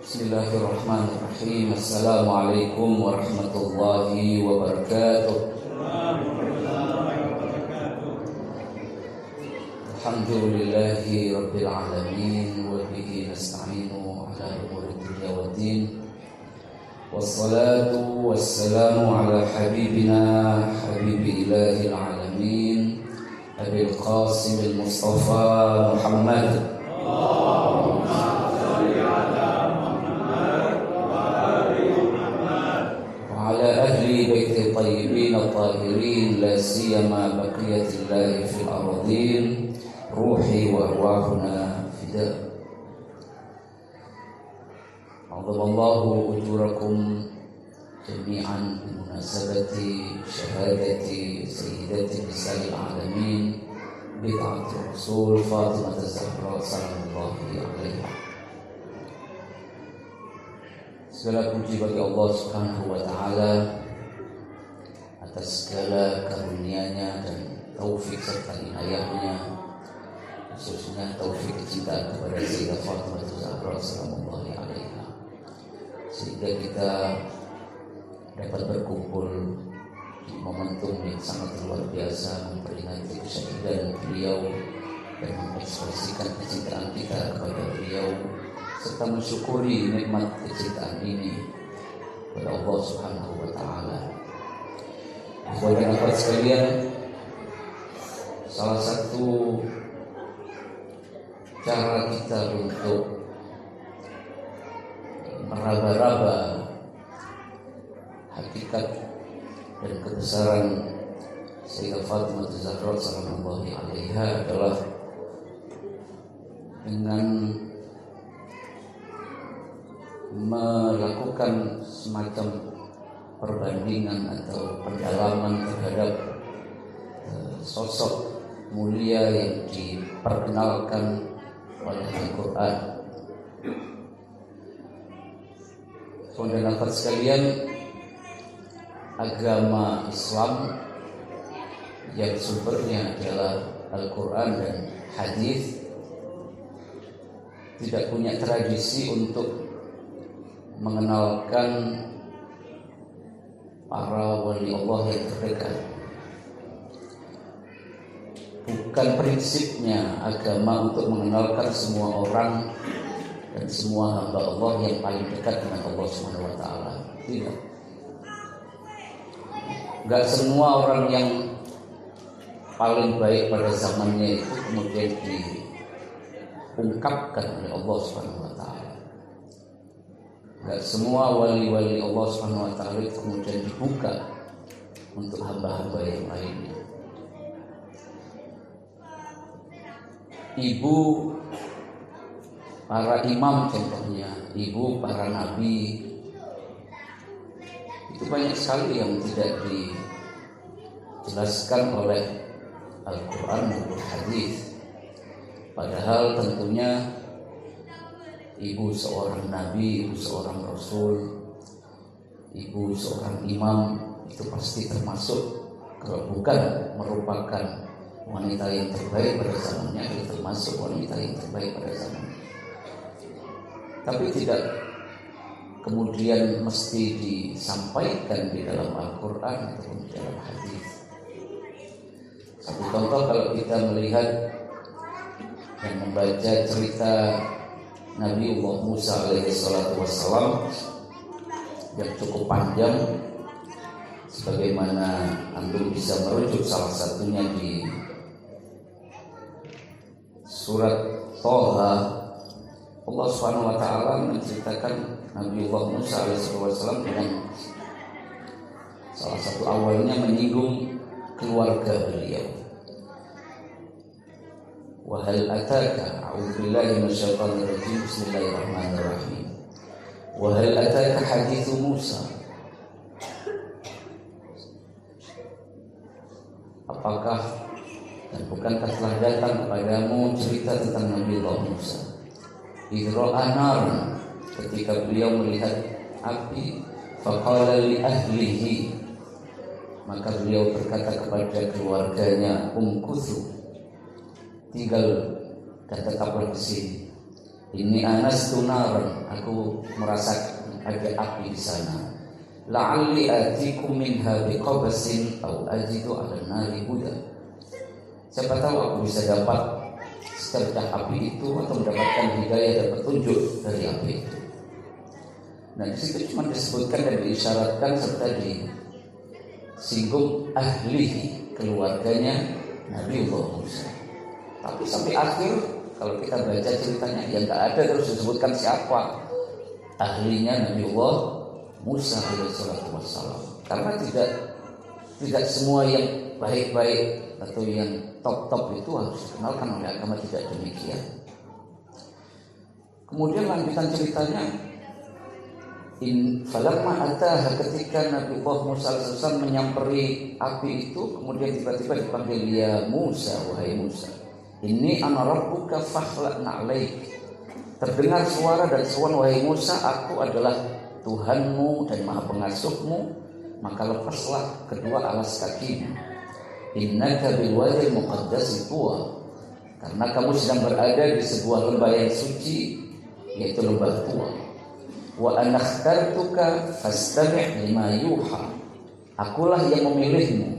Bismillahirrahmanirrahim. Assalamualaikum warahmatullahi wabarakatuh. Alhamdulillahi rabbil alamin wa bihi nasta'inu ala umuri dunya waddin. Wassalatu wassalamu ala habibina habibi ilahil alamin Abil Qasim al-Mustafa Muhammad الطيبين الطاهرين لا سيما بقية الله في الأرضين روحي وأرواحنا فداء. عظم الله أجوركم جميعا بمناسبة شهادة سيدة نساء العالمين بضعة الرسول فاطمة الزهراء سلام الله عليها. Segala puji bagi Allah Subhanahu wa taala atas segala karunia-Nya dan taufik serta inayahnya, khususnya taufik kecintaan kepada Sayyidah Fatimah Zahra sallallahu alaiha, sehingga kita dapat berkumpul di momentum yang sangat luar biasa memperingati kesyahidan beliau dan mengekspresikan kecintaan kita kepada beliau serta mensyukuri nikmat kecintaan ini kepada Allah Subhanahu wa taala. Saudara sekalian, salah satu cara kita untuk meraba-raba hakikat dan kebesaran Sayyidah Fatimah Zahra sallallahu alaiha adalah dengan melakukan semacam perbandingan atau pendalaman terhadap sosok mulia yang diperkenalkan oleh Al-Quran. Saudara sekalian, agama Islam yang sumbernya adalah Al-Quran dan hadis tidak punya tradisi untuk mengenalkan para wali Allah yang terdekat. Bukan prinsipnya agama untuk mengenalkan semua orang dan semua hamba Allah yang paling dekat dengan Allah Subhanahu wa taala. Tidak. Enggak semua orang yang paling baik pada zamannya itu kemudian diungkapkan oleh Allah Subhanahu wa taala. Enggak semua wali-wali Allah Subhanahu wa taala kemudian dibuka untuk hamba-hamba yang lainnya. Ibu para imam contohnya, ibu para nabi, itu banyak sekali yang tidak dijelaskan oleh Al-Quran maupun hadis. Padahal tentunya ibu seorang nabi, ibu seorang rasul, ibu seorang imam itu pasti termasuk, kalau bukan merupakan wanita yang terbaik pada zamannya, itu termasuk wanita yang terbaik pada zamannya. Tapi tidak kemudian mesti disampaikan di dalam Al-Quran ataupun di dalam hadis. Satu contoh, kalau kita melihat dan membaca cerita Nabiullah Musa alaihi salatu wassalam yang cukup panjang, sebagaimana antum bisa merujuk salah satunya di surat Thaha. Allah Subhanahu wa taala menceritakan Nabiullah Musa alaihi salatu wassalam dengan salah satu awalnya menyinggung keluarga beliau. Wa hal ataka, a'udzu billahi minasyaitonir rajim, bismillahirrahmanirrahim. Wa hal ataka haditsu Musa, apakah dan bukankah telah datang kepadamu cerita tentang Nabiullah Musa? Idra anar, ketika beliau melihat api, faqala li ahlihi, maka beliau berkata kepada keluarganya, umkuthu, tinggal dan tetaplah di sini. Inni anastu naran, aku merasakan ada api di sana. La'alli atikum minha biqabasin aw ajidu 'ala nari huda. Siapa tahu aku bisa dapat secercah api itu atau mendapatkan hidayah dan petunjuk dari api itu. Nah, di situ cuma disebutkan dan diisyaratkan serta disinggung ahli keluarganya Nabiullah Musa. Tapi sampai akhir kalau kita baca ceritanya ya nggak ada terus disebutkan siapa ahlinya Nabiullah Musa alaihissalatu wassalam. Karena tidak semua yang baik-baik atau yang top-top itu harus dikenalkan oleh agama, tidak demikian. Kemudian lanjutan ceritanya, falamma ataha, ketika Nabiullah Musa alaihissalam menyamperi api itu, kemudian tiba-tiba dipanggil, ya Musa, wahai Musa, ini ana rabbuka fakhla'na 'alaik. Terdengar suara dan seruan, wahai Musa, aku adalah Tuhanmu dan Maha Pengasuhmu, maka lepaslah kedua alas kakimu. Innaka bil wadil muqaddasi tuwa, karena kamu sedang berada di sebuah lembah yang suci, yaitu lembah Tuwa. Wa ana ikhtartuka fastami' lima yuha, akulah yang memilihmu.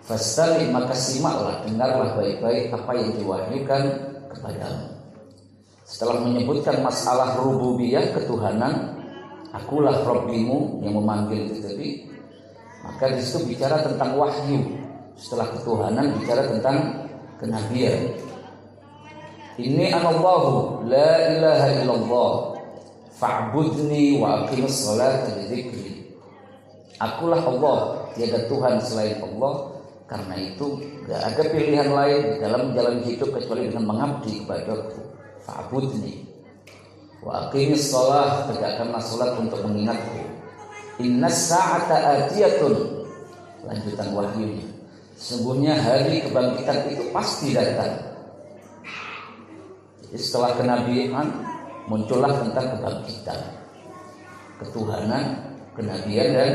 Fastami', maka simaklah, dengarlah baik-baik apa yang diwahyukan kepadamu. Setelah menyebutkan masalah rububiyah, ketuhanan, akulah Rabbimu yang memanggil itu tadi, maka di situ bicara tentang wahyu. Setelah ketuhanan bicara tentang kenabian. Ini anallahu la ilaha illallah fa'budni wa aqimus sholata li dzikri. Akulah Allah, tiada Tuhan selain Allah. Karena itu tidak ada pilihan lain dalam menjalani hidup kecuali dengan mengabdi kepadaku. Fa'budni wa aqimis shalah, tegakkanlah salat untuk mengingatku. Innas sa'ata atiyatun, lanjutan wahyunya, sesungguhnya hari kebangkitan itu pasti datang. Jadi setelah kenabian muncullah tentang kebangkitan, ketuhanan, kenabian dan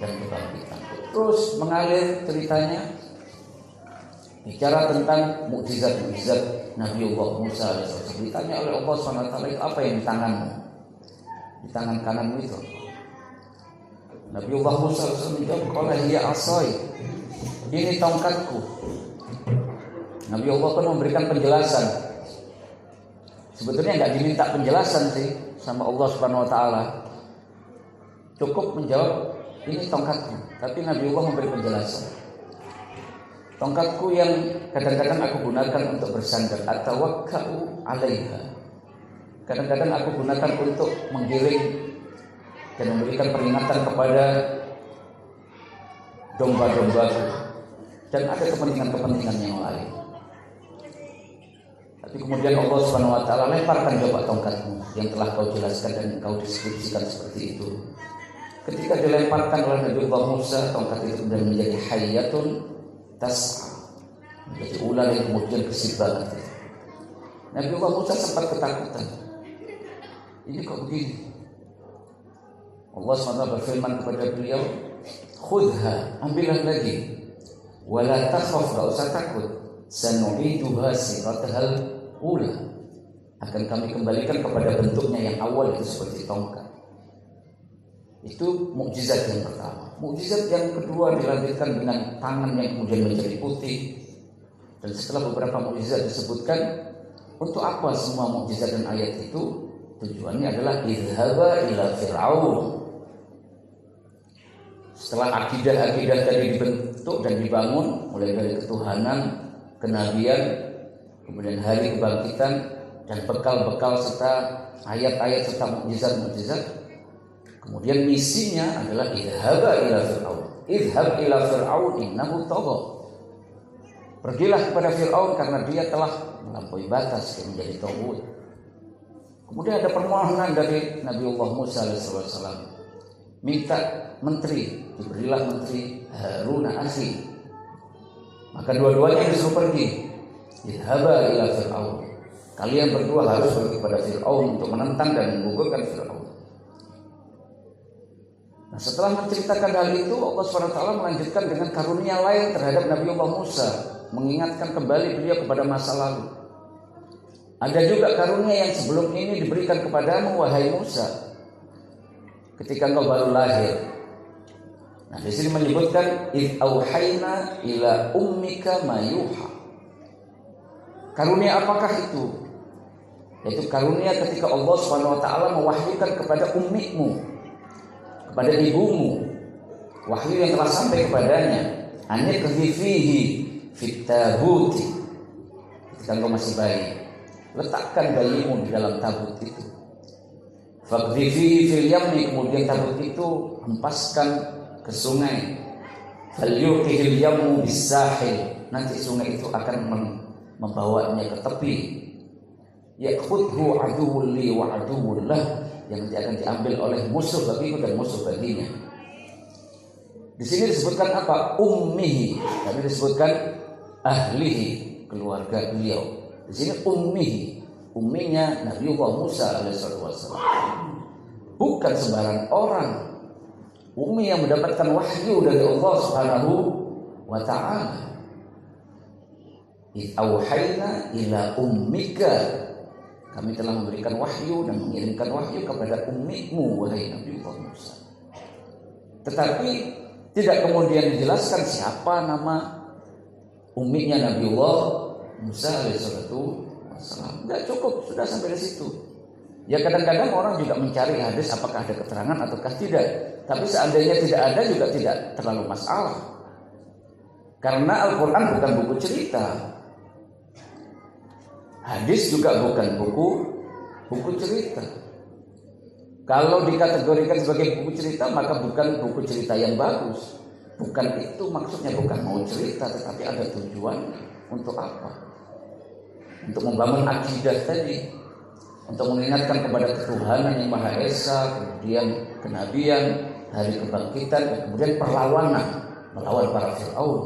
kebangkitan. Terus mengalir ceritanya, bicara tentang mukjizat-mukjizat Nabiullah Musa alaihissalam. Ditanya oleh Allah SWT, apa yang di tanganmu? Di tangan kananmu itu. Nabiullah Musa alaihissalam menjawab, qala hiya asai, ini tongkatku. Nabiullah pun memberikan penjelasan. Sebetulnya nggak diminta penjelasan sih sama Allah Subhanahu Wa Taala. Cukup menjawab, ini tongkatku. Tapi Nabiullah memberi penjelasan. Tongkatku yang kadang-kadang aku gunakan untuk bersandar, atawakka'u 'alaiha. Kadang-kadang aku gunakan untuk menggiring dan memberikan peringatan kepada domba-dombaku, dan ada kepentingan-kepentingan yang lain. Tapi kemudian Allah Subhanahu Wa Taala, lemparkan coba tongkatmu yang telah kau jelaskan dan kau deskripsikan seperti itu. Ketika dilemparkan oleh Nabiullah Musa, tongkat itu kemudian menjadi hayyatun tas'a, menjadi ular yang kemudian gesit banget. Nabiullah Musa sempat ketakutan. Ini kok begini? Allah SWT berfirman kepada beliau, khudha, ambillah lagi, wala takhaf, gak usah takut, sanu'iduha siratahal ula, akan kami kembalikan kepada bentuknya yang awal, itu seperti tongkat. Itu mukjizat yang pertama. Mukjizat yang kedua dilanjutkan dengan tangan yang kemudian menjadi putih. Dan setelah beberapa mukjizat disebutkan, untuk apa semua mukjizat dan ayat itu? Tujuannya adalah idhaba ila fir'aun. Setelah akidah-akidah tadi dibentuk dan dibangun, mulai dari ketuhanan, kenabian, kemudian hari kebangkitan, dan bekal-bekal serta ayat-ayat serta mukjizat-mukjizat. Kemudian misinya adalah idhaba ila fir'aun. Idhab ila fir'aun innahu tagha. Pergilah kepada Fir'aun karena dia telah melampaui batas dan menjadi taghut. Kemudian ada permohonan dari Nabiullah Musa alaihissalam, minta menteri, diberilah menteri Harun akhi. Maka dua-duanya disuruh pergi. Idhaba ila fir'aun. Kalian berdua harus pergi kepada Fir'aun untuk menentang dan menggugurkan Fir'aun. Nah, setelah menceritakan hal itu, Allah SWT melanjutkan dengan karunia lain terhadap Nabiullah Musa, mengingatkan kembali beliau kepada masa lalu. Ada juga karunia yang sebelum ini diberikan kepadamu wahai Musa ketika engkau baru lahir. Nah, di sini menyebutkan id auhayna ila ummika ma yuha. Karunia apakah itu? Yaitu karunia ketika Allah Subhanahu wa taala mewahyukan kepada ummimu, kepada ibumu, wahyu yang telah sampai kepadanya. Aniqdhi fihi fit tabuti. Ketika engkau masih bayi, letakkan bayimu di dalam tabut itu. Faqdhi fihi fil yammi, kemudian tabut itu hempaskan ke sungai. Falyuqihil yammu bis-sahil, nanti sungai itu akan membawanya ke tepi. Ya'khudhu aduwwun li wa aduwwun lah, yang nanti akan diambil oleh musuh bagiku dan musuh baginya. Di sini disebutkan apa? Ummihi. Tapi disebutkan ahlihi, keluarga beliau. Di sini ummihi, umminya Nabiullah Musa alaihissalam. Bukan sembarang orang. Ummi yang mendapatkan wahyu dari Allah Subhanahu wa taala. Auhayna ila ummika, kami telah memberikan wahyu dan mengirimkan wahyu kepada ummimu wahai Nabiullah Musa. Tetapi tidak kemudian dijelaskan siapa nama umminya Nabiullah Musa alaihissalam. Tidak cukup, sudah sampai di situ. Ya kadang-kadang orang juga mencari hadis apakah ada keterangan ataukah tidak. Tapi seandainya tidak ada juga tidak terlalu masalah. Karena Al-Quran bukan buku cerita. Hadis juga bukan buku cerita. Kalau dikategorikan sebagai buku cerita, maka bukan buku cerita yang bagus. Bukan itu maksudnya, bukan mau cerita, tetapi ada tujuan. Untuk apa? Untuk membangun akidah tadi, untuk mengingatkan kepada ketuhanan yang Maha Esa, kemudian kenabian, hari kebangkitan, dan kemudian perlawanan melawan para Fir'aun.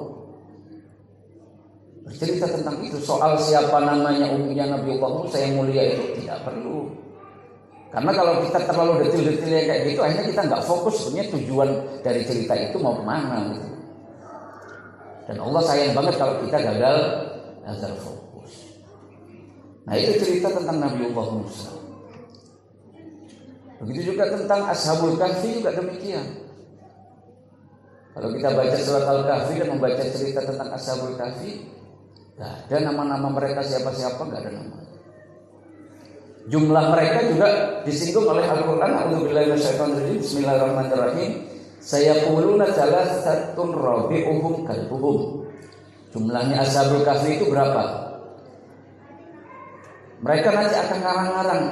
Bercerita tentang itu. Soal siapa namanya umminya Nabiullah Musa yang mulia itu tidak perlu. Karena kalau kita terlalu detail-detailnya kayak gitu, akhirnya kita nggak fokus sebenarnya tujuan dari cerita itu mau kemana gitu. Dan Allah sayang banget kalau kita gagal fokus. Nah, itu cerita tentang Nabiullah Musa. Begitu juga tentang Ashabul Kahfi juga demikian. Kalau kita baca surat Al-Kahfi dan membaca cerita tentang Ashabul Kahfi, nggak ada nama-nama mereka siapa-siapa, nggak ada nama. Jumlah mereka juga disinggung oleh Al-Quran. A'udzubillahi minasyaitonir rajim. Bismillahirrahmanirrahim. Sayaquluna thalathatun rabi'uhum kalbuhum. Jumlahnya Ashabul Kahfi itu berapa? Mereka nanti akan ngarang-ngarang.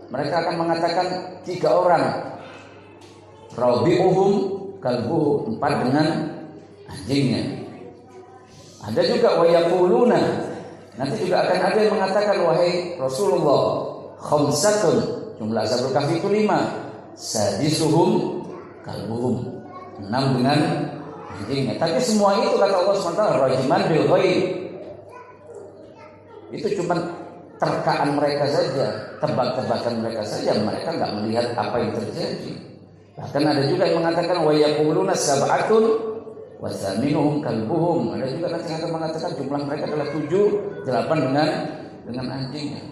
Mereka akan mengatakan 3 orang. Rabi'uhum kalbuhum, 4 dengan anjingnya. Ada juga wa yaquluna, nanti juga akan ada yang mengatakan wahai Rasulullah, khamsatun, jumlah Ashabul Kahfi itu 5. Sadisuhum kalbuhum, 6 dengan anjingnya. Tapi semua itu kata Allah SWT rajiman bil ghaib. Itu cuma terkaan mereka saja, tebak-tebakan mereka saja. Mereka nggak melihat apa yang terjadi. Bahkan ada juga yang mengatakan wa yaquluna sab'atun wa thaminuhum kalbuhum. Ada juga nanti yang akan mengatakan jumlah mereka adalah 7, 8 dengan anjingnya.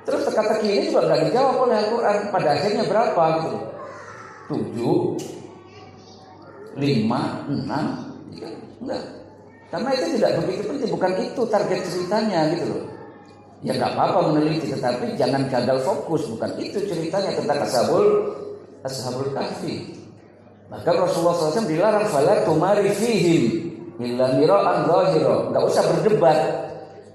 Terus teka-teki ini juga nggak dijawab oleh Al-Quran. Pada akhirnya berapa gitu? 7, 5, 6, enggak. Karena itu tidak begitu penting. Bukan itu target ceritanya gitu loh. Ya nggak apa-apa meneliti, tetapi jangan gagal fokus. Bukan itu ceritanya tentang Ashabul Kahfi. Maka Rasulullah SAW dilarang fala tumari fihim illa mira'an zahira. Nggak usah berdebat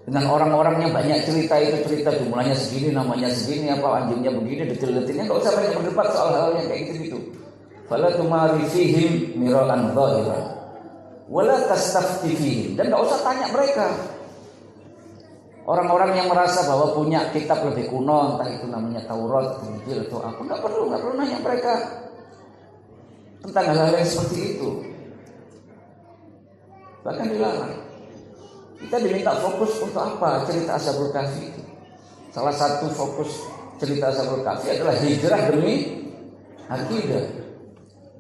dengan orang-orang yang banyak cerita itu, cerita jumlahnya segini, namanya segini, apa anjingnya begini, detail-detailnya. Nggak usah banyak berdebat soal hal yang kayak gitu-gitu. Fala tumari fihim mira'an zahira wala tastafti fihim, dan nggak usah tanya mereka. Orang-orang yang merasa bahwa punya kitab lebih kuno, entah itu namanya Taurat, Injil atau apa, nggak perlu nanya mereka tentang hal-hal yang seperti itu. Bahkan dilarang. Kita diminta fokus untuk apa? Cerita Ashabul Kahfi itu. Salah satu fokus cerita Ashabul Kahfi adalah hijrah demi akidah,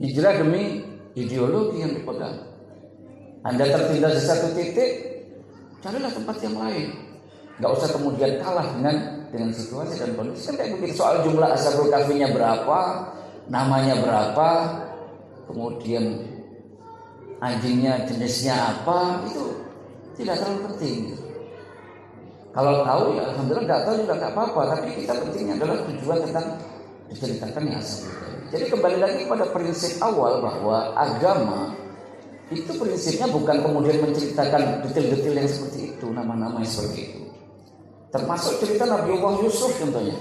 hijrah demi ideologi yang dipegang. Anda tertindas di satu titik, carilah tempat yang lain. Nggak usah kemudian kalah dengan situasi dan kondisi. Kan kayak begitu, soal jumlah ashabul kahfinya berapa, namanya berapa, kemudian anjingnya jenisnya apa, itu tidak terlalu penting. Kalau tahu ya alhamdulillah, nggak tahu juga nggak apa-apa. Tapi kita pentingnya adalah tujuan tentang diceritakan yang ashabul kahfi. Jadi kembali lagi pada prinsip awal bahwa agama itu prinsipnya bukan kemudian menceritakan detail-detail yang seperti itu, nama-nama yang seperti itu. Termasuk cerita Nabiullah Yusuf contohnya.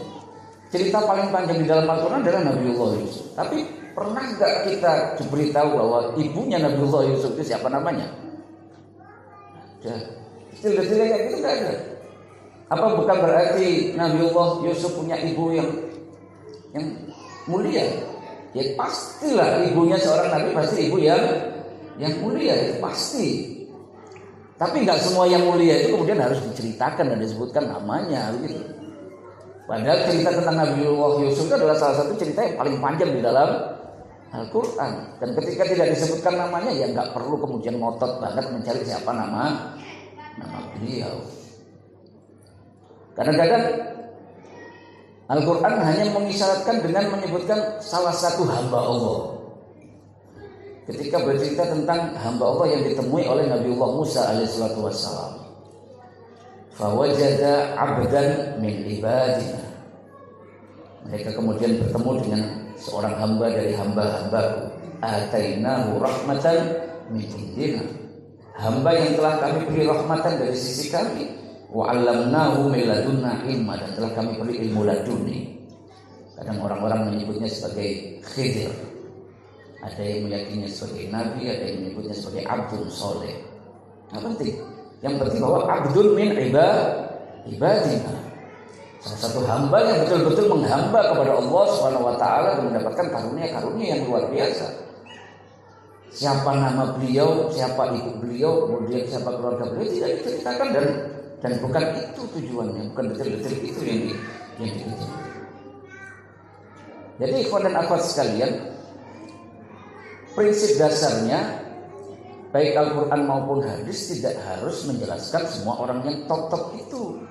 Cerita paling panjang di dalam Al-Quran adalah Nabiullah Yusuf. Tapi pernah nggak kita diberitahu bahwa ibunya Nabiullah Yusuf itu siapa namanya? Ada. Detail-detail kayak gitu nggak ada. Apa bukan berarti Nabiullah Yusuf punya ibu yang mulia? Ya pastilah ibunya seorang nabi pasti ibu yang mulia, itu pasti. Tapi nggak semua yang mulia itu kemudian harus diceritakan dan disebutkan namanya, begitu. Padahal cerita tentang Nabiullah Yusuf itu adalah salah satu cerita yang paling panjang di dalam Al-Quran. Dan ketika tidak disebutkan namanya, ya nggak perlu kemudian ngotot banget mencari siapa nama beliau. Kadang-kadang Al-Quran hanya mengisyaratkan dengan menyebutkan salah satu hamba Allah. Ketika bercerita tentang hamba Allah yang ditemui oleh Nabiullah Musa alaihissalatu wassalam, fawajada abdan min ibadina. Mereka kemudian bertemu dengan seorang hamba dari hamba-hambaku. Atainahu rahmatan min indina. Hamba yang telah kami beri rahmatan dari sisi kami. Wa 'allamnahu min ladunna ilma, dan telah kami beri ilmu laduni. Kadang orang-orang menyebutnya sebagai Khidir. Ada yang meyakininya sebagai nabi, ada yang menyebutnya sebagai abdul soleh. Nggak penting. Yang penting bahwa abdul min ibadina, salah satu hamba yang betul-betul menghamba kepada Allah Subhanahu wa taala dan mendapatkan karunia-karunia yang luar biasa. Siapa nama beliau, siapa ibu beliau, kemudian siapa keluarga beliau tidak diceritakan, dan bukan itu tujuannya, bukan detail-detail itu yang dikejar. Jadi ikhwan dan akhwat sekalian, prinsip dasarnya baik Al-Quran maupun hadis tidak harus menjelaskan semua orang yang top-top itu.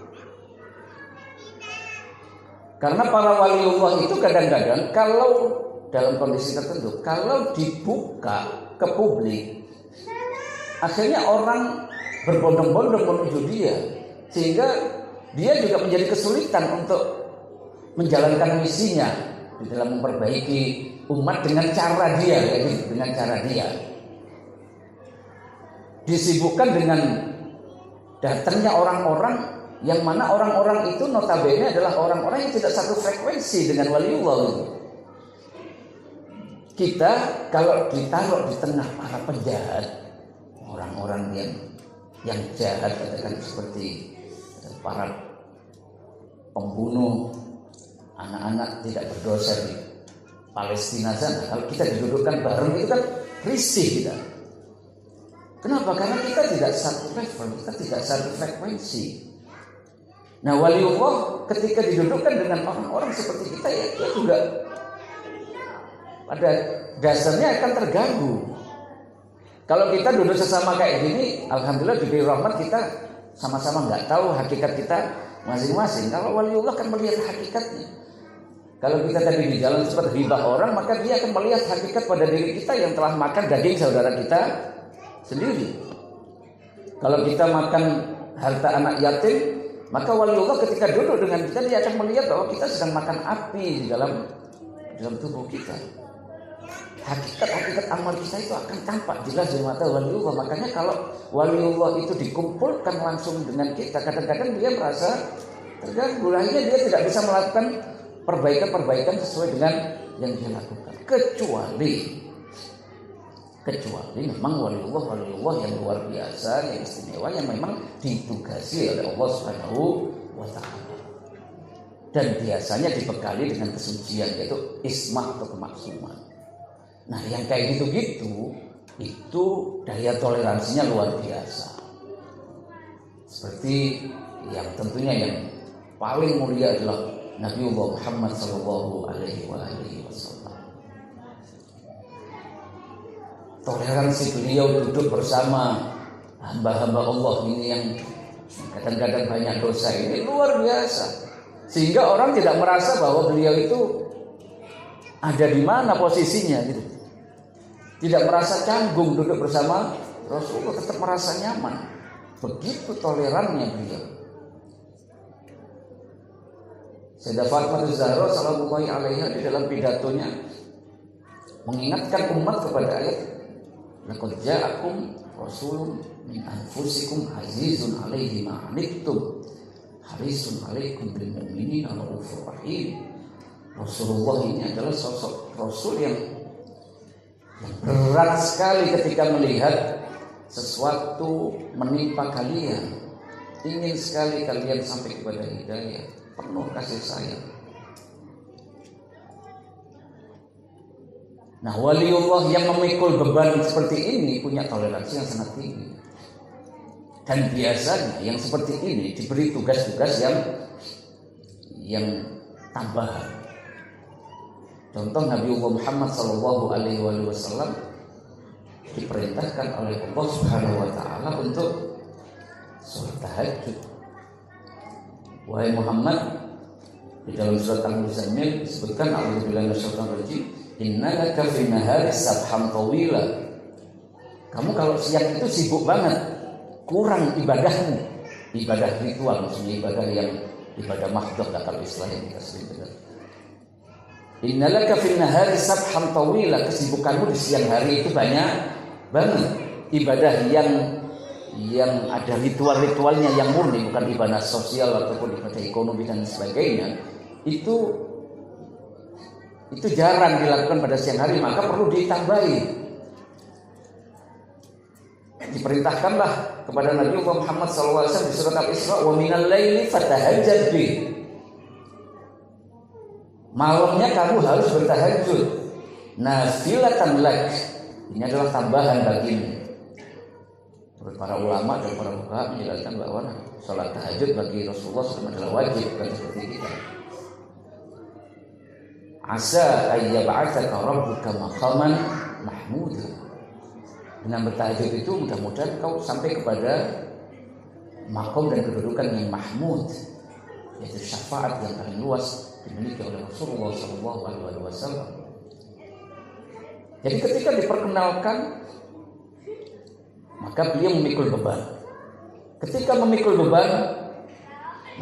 Karena para waliullah itu kadang-kadang kalau dalam kondisi tertentu, kalau dibuka ke publik, akhirnya orang berbondong-bondong menuju dia, sehingga dia juga menjadi kesulitan untuk menjalankan misinya di dalam memperbaiki umat dengan cara dia, dengan cara dia. Disibukkan dengan datangnya orang-orang yang mana orang-orang itu notabene adalah orang-orang yang tidak satu frekuensi dengan waliullah itu. Kita kalau ditaruh di tengah para penjahat, orang-orang yang jahat, katakan seperti para pembunuh anak-anak tidak berdosa di Palestina sana, kalau kita didudukkan bareng itu kan risih kita. Kenapa? Karena kita tidak satu level, kita tidak satu frekuensi. Nah, waliullah ketika didudukkan dengan orang-orang seperti kita, ya dia juga pada dasarnya akan terganggu. Kalau kita duduk sesama kayak gini, alhamdulillah diberi rahmat, kita sama-sama nggak tahu hakikat kita masing-masing. Kalau waliullah kan melihat hakikatnya. Kalau kita tadi di jalan sempat ghibah orang, maka dia akan melihat hakikat pada diri kita yang telah makan daging saudara kita sendiri. Kalau kita makan harta anak yatim, maka waliullah ketika duduk dengan kita, dia akan melihat bahwa kita sedang makan api di dalam tubuh kita. Hakikat amal kita itu akan tampak jelas di mata waliullah. Makanya kalau waliullah itu dikumpulkan langsung dengan kita, kadang-kadang dia merasa terganggu. Akhirnya dia tidak bisa melakukan perbaikan-perbaikan sesuai dengan yang dia lakukan. Kecuali memang waliullah yang luar biasa, yang istimewa, yang memang ditugasi oleh Allah Subhanahu wa taala. Dan biasanya dibekali dengan kesucian, yaitu ismah atau kemaksuman. Nah, yang kayak gitu-gitu itu daya toleransinya luar biasa. Seperti yang tentunya yang paling mulia adalah Nabiullah Muhammad sallallahu alaihi wasallam. Toleransi beliau duduk bersama hamba-hamba Allah ini yang kadang-kadang banyak dosa ini luar biasa, sehingga orang tidak merasa bahwa beliau itu ada di mana posisinya gitu. Tidak merasa canggung duduk bersama Rasulullah, tetap merasa nyaman. Begitu tolerannya beliau. Sayyidah Fatimah Az-Zahra sallallahu alaiha di dalam pidatonya mengingatkan umat kepada ayat laqad ja'akum rasulun min anfusikum azizun alaihi ma anittum harisun alaikum bil mu'minina raufur rahim. Rasulullah ini adalah sosok rasul yang berat sekali ketika melihat sesuatu menimpa kalian, ingin sekali kalian sampai kepada hidayah, penuh kasih sayang. Nah, waliullah yang memikul beban seperti ini punya toleransi yang sangat tinggi. Dan biasanya yang seperti ini diberi tugas-tugas yang tambahan. Contoh Nabi Muhammad SAW diperintahkan oleh Allah Subhanahu Wa Taala untuk sholat tahajud. Wahai Muhammad, di dalam surat Al-Muzammil disebutkan a'udzubillahi minasyaitonir rajim, innaka fi nahari sabham tawila. Kamu kalau siang itu sibuk banget, kurang ibadahmu. Ibadah ritual, maksudnya ibadah yang ibadah mahdhah kalau istilah yang kita sering dengar. Innalaka fi nahari sabham tawila, kesibukanmu di siang hari itu banyak banget. Ibadah yang ada ritual-ritualnya yang murni, bukan ibadah sosial ataupun ibadah ekonomi dan sebagainya, itu jarang dilakukan pada siang hari, maka perlu ditambahi. Diperintahkanlah kepada Nabi Muhammad SAW di surat Al-Isra, wa minal laili fatahajjad bih. Malamnya kamu harus bertahajud, nafilatan lak. Ini adalah tambahan bagimu. Menurut para ulama dan para fuqaha menjelaskan bahwa salat tahajud bagi Rasulullah SAW adalah wajib, bukan seperti kita. Asa ayyab'atsaka rabbuka maqaman mahmuda. Dengan bertahajud itu mudah-mudahan kau sampai kepada makom dan kedudukan yang mahmud, yaitu syafaat yang paling luas dimiliki oleh Rasulullah SAW. Jadi ketika diperkenalkan, maka beliau memikul beban. Ketika memikul beban,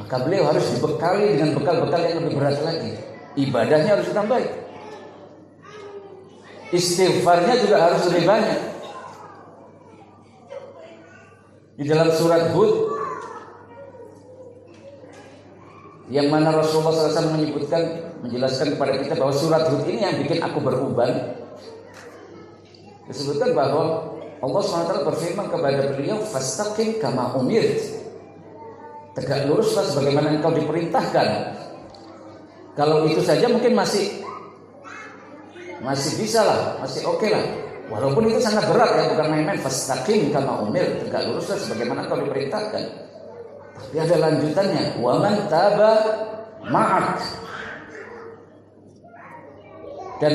maka beliau harus dibekali dengan bekal-bekal yang lebih berat lagi. Ibadahnya harus ditambah. Istighfarnya juga harus lebih banyak. Di dalam surat Hud, yang mana Rasulullah SAW menjelaskan kepada kita bahwa surat Hud ini yang bikin aku beruban. Disebutkan bahwa Allah SWT berfirman kepada beliau, fastaqim kama umirt. Tegak luruslah sebagaimana engkau diperintahkan. Kalau itu saja mungkin masih bisa lah, masih oke lah. Walaupun itu sangat berat ya, bukan main-main. Fastaqim kama umirt, tegak luruslah sebagaimana engkau diperintahkan. Tapi ada lanjutannya, wa man taba ma'ak. Dan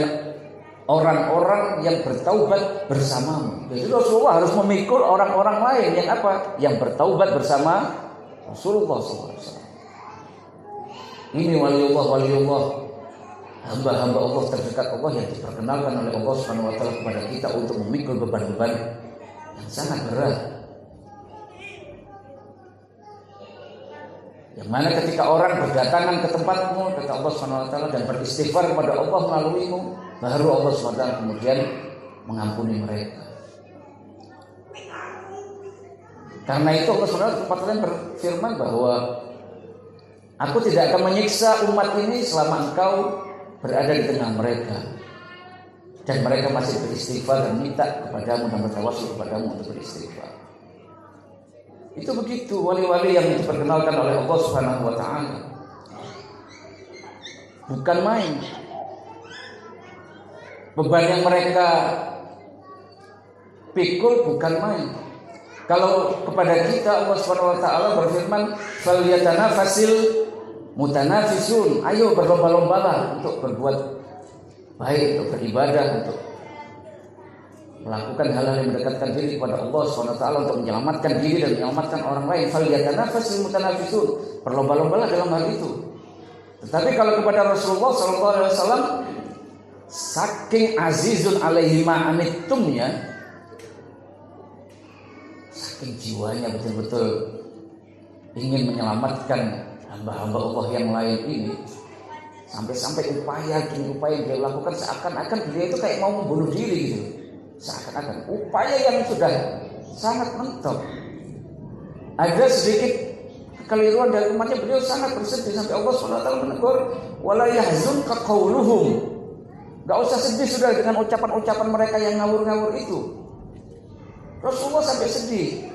orang-orang yang bertaubat bersamamu. Jadi Rasulullah harus memikul orang-orang lain yang apa? Yang bertaubat bersama Rasulullah SAW. Ini waliullah, hamba-hamba Allah terdekat Allah yang diperkenalkan oleh Allah Subhanahu Wa Taala kepada kita untuk memikul beban-beban yang sangat berat. Yang mana ketika orang berdatangan ke tempatmu, kata Allah Subhanahu Wa Taala, dan beristighfar kepada Allah melaluimu, baru Allah SWT kemudian mengampuni mereka. Karena itu Allah SWT tempatnya berfirman bahwa aku tidak akan menyiksa umat ini selama engkau berada di tengah mereka dan mereka masih beristighfar dan minta kepadamu dan bertawassul kepadamu untuk beristighfar. Itu begitu wali-wali yang diperkenalkan oleh Allah Subhanahu Wa Taala. Bukan main. Beban yang mereka pikul bukan main. Kalau kepada kita Allah Subhanahu Wa Taala berfirman, "Falyatanafasil mutanafisun." Ayo berlomba-lombalah untuk berbuat baik, untuk beribadah, untuk melakukan hal-hal yang mendekatkan diri kepada Allah SWT untuk menyelamatkan diri dan menyelamatkan orang lain, falyatanafasul mutanafisun, berlomba-lombalah dalam hal itu. Tetapi kalau kepada Rasulullah SAW, saking azizun alaihi ma'anittumnya, saking jiwanya betul-betul ingin menyelamatkan hamba-hamba Allah yang lain ini, sampai-sampai upaya yang dia lakukan seakan-akan dia itu kayak mau membunuh diri gitu. Seakan-akan upaya yang sudah sangat mentok. Ada sedikit kekeliruan dari umatnya, beliau sangat bersedih sampai Allah SWT menegur, wala yahzunka qauluhum. Gak usah sedih sudah dengan ucapan-ucapan mereka yang ngawur-ngawur itu. Rasulullah sampai sedih.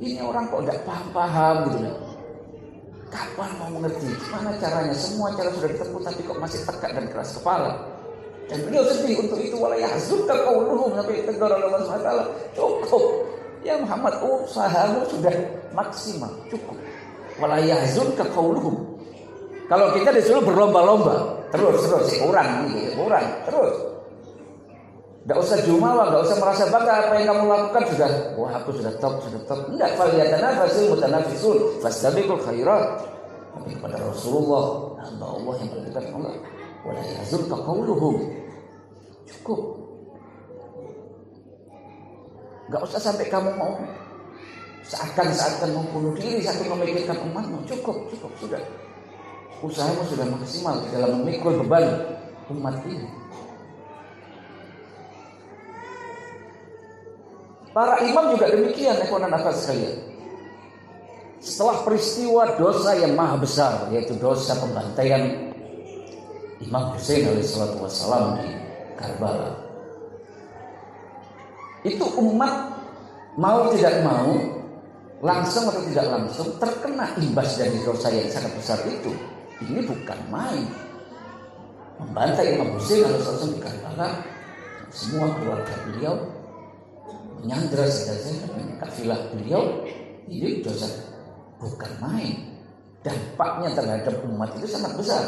Ini orang kok gak paham-paham gitu loh. Kapan mau mengerti? Gimana caranya? Semua cara sudah ditempuh tapi kok masih tegak dan keras kepala. Dan beliau sedih untuk itu. Wala yahzunka qauluhum, sampai ditegur oleh Allah SWT. Cukup. Ya Muhammad, usahamu sudah maksimal, cukup. Wala yahzunka qauluhum. Kalau kita disuruh berlomba-lomba, terus kurang, terus. Gak usah jumawa, gak usah merasa bangga apa yang kamu lakukan sudah. Wah, aku sudah top. Enggak, falyatanafasul mutanafisun, fastabiqul khairat. Tapi kepada Rasulullah, hamba Allah yang berdekat dengan Allah, wala yahzunka qauluhum. Cukup. Gak usah sampai kamu mau seakan-akan mau bunuh diri sampai memikirkan umatmu. Cukup, sudah. Usahamu sudah maksimal dalam memikul beban umat ini. Para imam juga demikian, ikhwan dan akhwat sekalian. Setelah peristiwa dosa yang maha besar, yaitu dosa pembantaian Imam Husain alaihissalatu wassalam di Karbala, itu umat mau tidak mau, langsung atau tidak langsung terkena imbas dari dosa yang sangat besar itu. Ini bukan main. Membantai Imam Husain alaihissalam di Karbala, semua keluarga beliau, menyandra sedang kafilah beliau, ini dosa bukan main. Dampaknya terhadap umat itu sangat besar.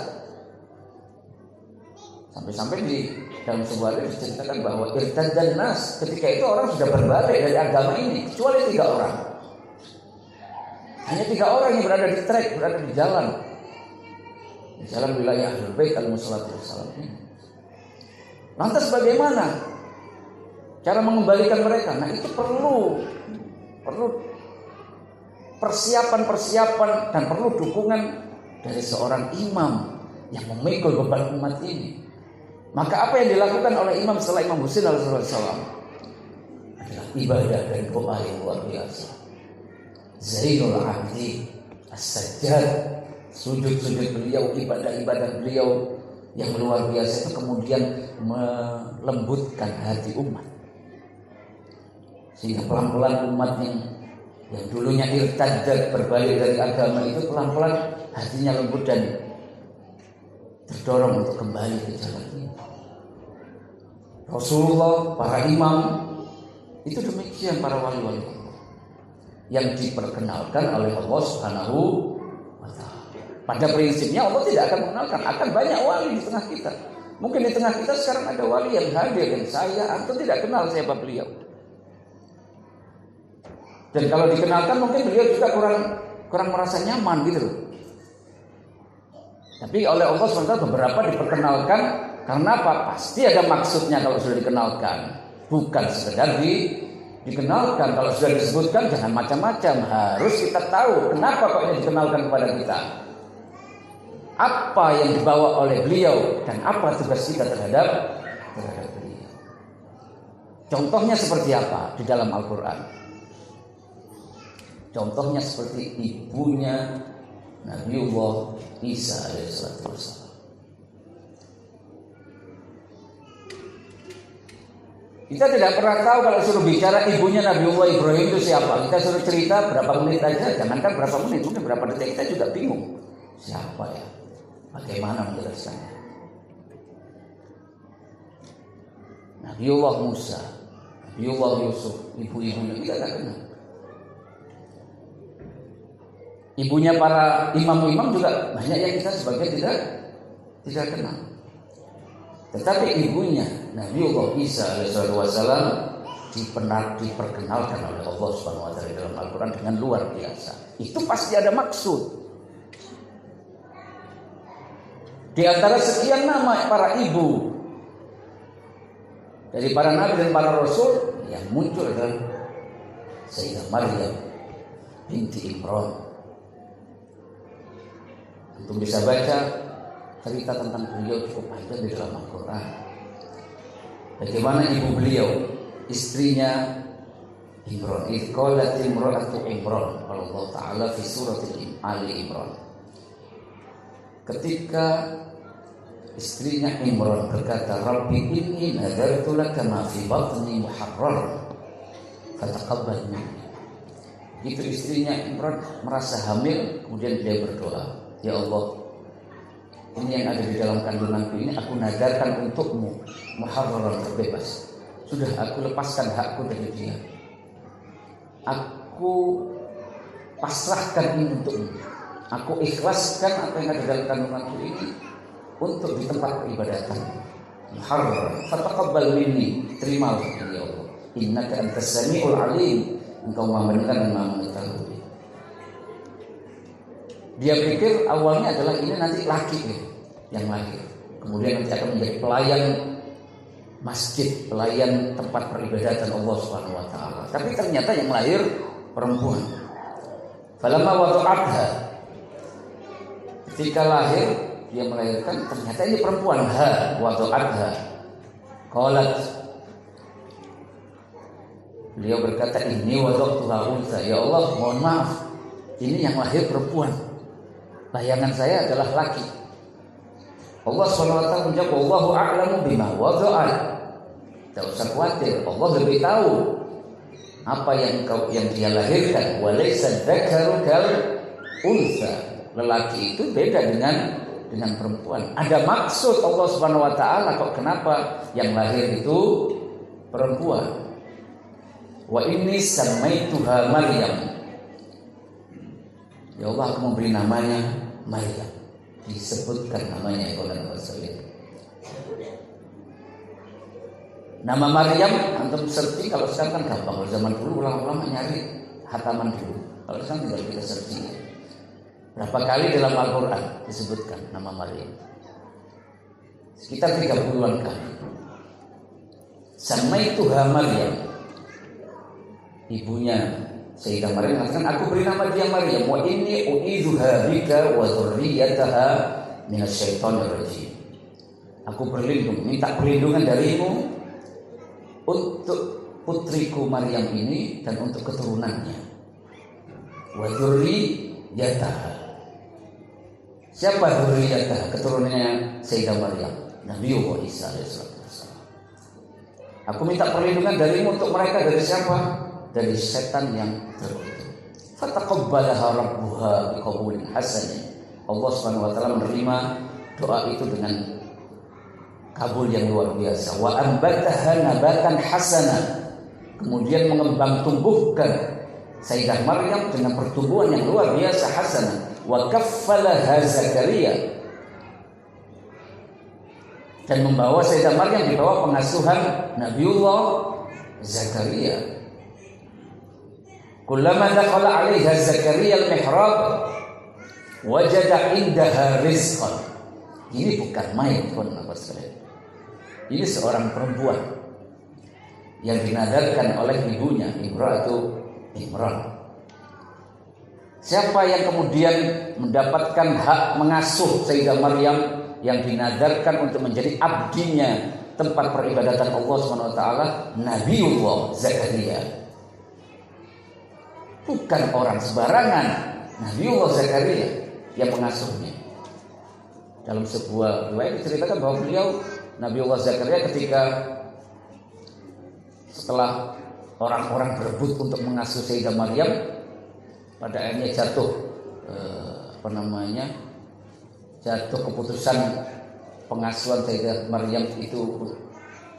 Sampai-sampai di dalam sebuah hadis diceritakan bahwa irtaddan nas, ketika itu orang sudah berbalik dari agama ini, kecuali 3 orang. Hanya 3 orang yang berada di trek, berada di jalan wilayah Ahlul Bait alaihissalatu wassalam ini. Lantas bagaimana cara mengembalikan mereka? Nah, itu perlu persiapan dan perlu dukungan dari seorang imam yang memikul beban umat ini. Maka apa yang dilakukan oleh imam setelah Imam Husain alaihissalam adalah ibadah dan doa yang luar biasa. Zainul Abidin As-Sajjad, sujud-sujud beliau, ibadah-ibadah beliau yang luar biasa itu kemudian melembutkan hati umat. Sehingga pelan-pelan umat yang dulunya irtaddat, berbalik dari agama itu, pelan-pelan hatinya lembut dan terdorong untuk kembali ke jalan ini. Rasulullah, para imam itu demikian, para wali-wali Allah yang diperkenalkan oleh Allah Subhanahu wa ta'ala. Pada prinsipnya Allah tidak akan mengenalkan, akan banyak wali di tengah kita. Mungkin di tengah kita sekarang ada wali yang hadir dan saya atau tidak kenal siapa beliau. Dan kalau dikenalkan mungkin beliau juga kurang merasa nyaman gitu loh. Tapi oleh Allah SWT beberapa diperkenalkan karena apa? Pasti ada maksudnya kalau sudah dikenalkan. Bukan sekedar dikenalkan. Kalau sudah disebutkan jangan macam-macam. Harus kita tahu kenapa kok ini dikenalkan kepada kita. Apa yang dibawa oleh beliau dan apa tugas kita terhadap beliau. Contohnya seperti apa di dalam Al-Quran? Contohnya seperti ibunya Nabiullah Isa alaihissalatu wassalam. Kita tidak pernah tahu kalau suruh bicara ibunya Nabiullah Ibrahim itu siapa. Kita suruh cerita berapa menit aja, jangankan berapa menit, mungkin berapa detik kita juga bingung. Siapa ya? Bagaimana menjelaskannya? Nabiullah Musa, Nabiullah Yusuf, ibu-ibunya kita tidak kenal. Ibunya para imam-imam juga banyak yang kita sebagai tidak kenal. Tetapi ibunya Nabiullah Isa alaihissalam diperkenalkan oleh Allah Subhanahu wa taala dalam Al-Qur'an dengan luar biasa. Itu pasti ada maksud. Di antara sekian nama para ibu dari para nabi dan para rasul yang muncul adalah Sayyidah Maryam binti Imran. Untuk bisa baca cerita tentang beliau cukup panjang di dalam Al-Quran. Bagaimana ibu beliau, istrinya Imran. Idh qalat imra'atu Imran, Allah Ta'ala fi surat Ali Imran. Ketika istrinya Imran berkata, Rabbi inni nadartu laka ma fi batni muharrar fataqabbal minni. Itu istrinya Imran merasa hamil, kemudian dia berdoa, ya Allah, ini yang ada di dalam kandunganku ini aku nadarkan untukmu, muharraran, terbebas. Sudah aku lepaskan hakku dari dia. Aku pasrahkan ini untukmu. Aku ikhlaskan apa yang ada dalam kandunganku ini untuk di tempat peribadatan. Muharraran, fataqabbal minni, terimalah ya Allah. Innaka antas samiul alim, engkau Maha mendengar dan Maha mengetahui. Dia pikir awalnya adalah ini nanti laki yang lahir, kemudian nanti akan menjadi pelayan masjid, pelayan tempat peribadatan Allah Subhanahu wa taala. Tapi ternyata yang lahir perempuan. Falamma wada'atha, ketika lahir dia melahirkan, ternyata ini perempuan. Wada'atha qalat, beliau berkata, ini wada'tuha unsa, ya Allah mohon maaf, ini yang lahir perempuan, bayangan saya adalah laki. Allah SWT menjawab, Wallahu a'lamu bima wada'at. Tidak usah khawatir, Allah lebih tahu apa yang dia lahirkan. Walaysa dzakaru kal unsa, lelaki itu beda dengan perempuan. Ada maksud Allah Subhanahu wa taala kok kenapa yang lahir itu perempuan. Wa inni samaituha Maryam. Ya Allah, aku memberi namanya Maryam. Disebutkan namanya oleh Rasulullah. Nama Maryam antum searching, kalau sekarang kan gampang. Kalau zaman dulu ulama-ulama nyari hataman dulu. Kalau sekarang tinggal kita searching. Berapa kali dalam Al-Quran disebutkan nama Maryam? Sekitar 30-an kali. Samaituha Maryam. Ibunya Sayyidah Maryam mengatakan, aku beri nama dia Maryam. Wa inni u'idzuha bika wa dzurriyyataha minasyaitonir rajim. Aku berlindung, minta perlindungan darimu untuk putriku Maryam ini dan untuk keturunannya. Wa dzurriyyataha. Siapa dzurriyyataha? Keturunannya Sayyidah Maryam, Nabiullah Isa alaihissalam. Aku minta perlindungan darimu untuk mereka dari siapa? Dari setan yang terkutuk. Fataqabbalaha rabbuha biqabulin hasan. Allah Subhanahu wa taala menerima doa itu dengan kabul yang luar biasa. Wa ambataha nabatan hasana. Kemudian mengembang tumbuhkan Sayyidah Maryam dengan pertumbuhan yang luar biasa, hasanah. Wa kaffalaha Zakaria. Dan membawa Sayyidah Maryam di bawah pengasuhan Nabiullah Zakaria. Kullama dakhala 'alaiha Zakaria al-mihrab wajada 'indaha rizqan. Ini bukan main, apa sekalian. Ini seorang perempuan yang dinadarkan oleh ibunya, Imra'atu Imran. Siapa yang kemudian mendapatkan hak mengasuh Sayyidah Maryam yang dinadarkan untuk menjadi abdinya tempat peribadatan Allah Subhanahu wa taala? Nabiullah Zakaria. Bukan orang sembarangan, Nabiullah Zakaria yang mengasuhnya. Dalam sebuah riwayat diceritakan bahwa beliau, Nabiullah Zakaria, ketika setelah orang-orang berebut untuk mengasuh Sayyidah Maryam, pada akhirnya jatuh jatuh keputusan pengasuhan Sayyidah Maryam itu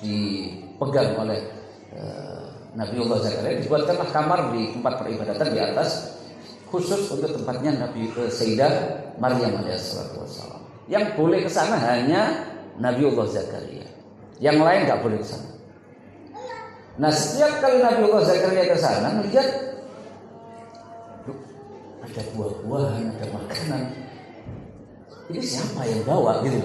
dipegang oleh Nabiullah Zakaria. Dibuatkanlah kamar di tempat peribadatan di atas, khusus untuk tempatnya Nabi Sayyidah Maryam alaihissalam. Yang boleh ke sana hanya Nabiullah Zakaria. Yang lain nggak boleh ke sana. Nah, setiap kali Nabiullah Zakaria ke sana melihat ada buah-buahan, ada makanan. Ini siapa yang bawa gitu?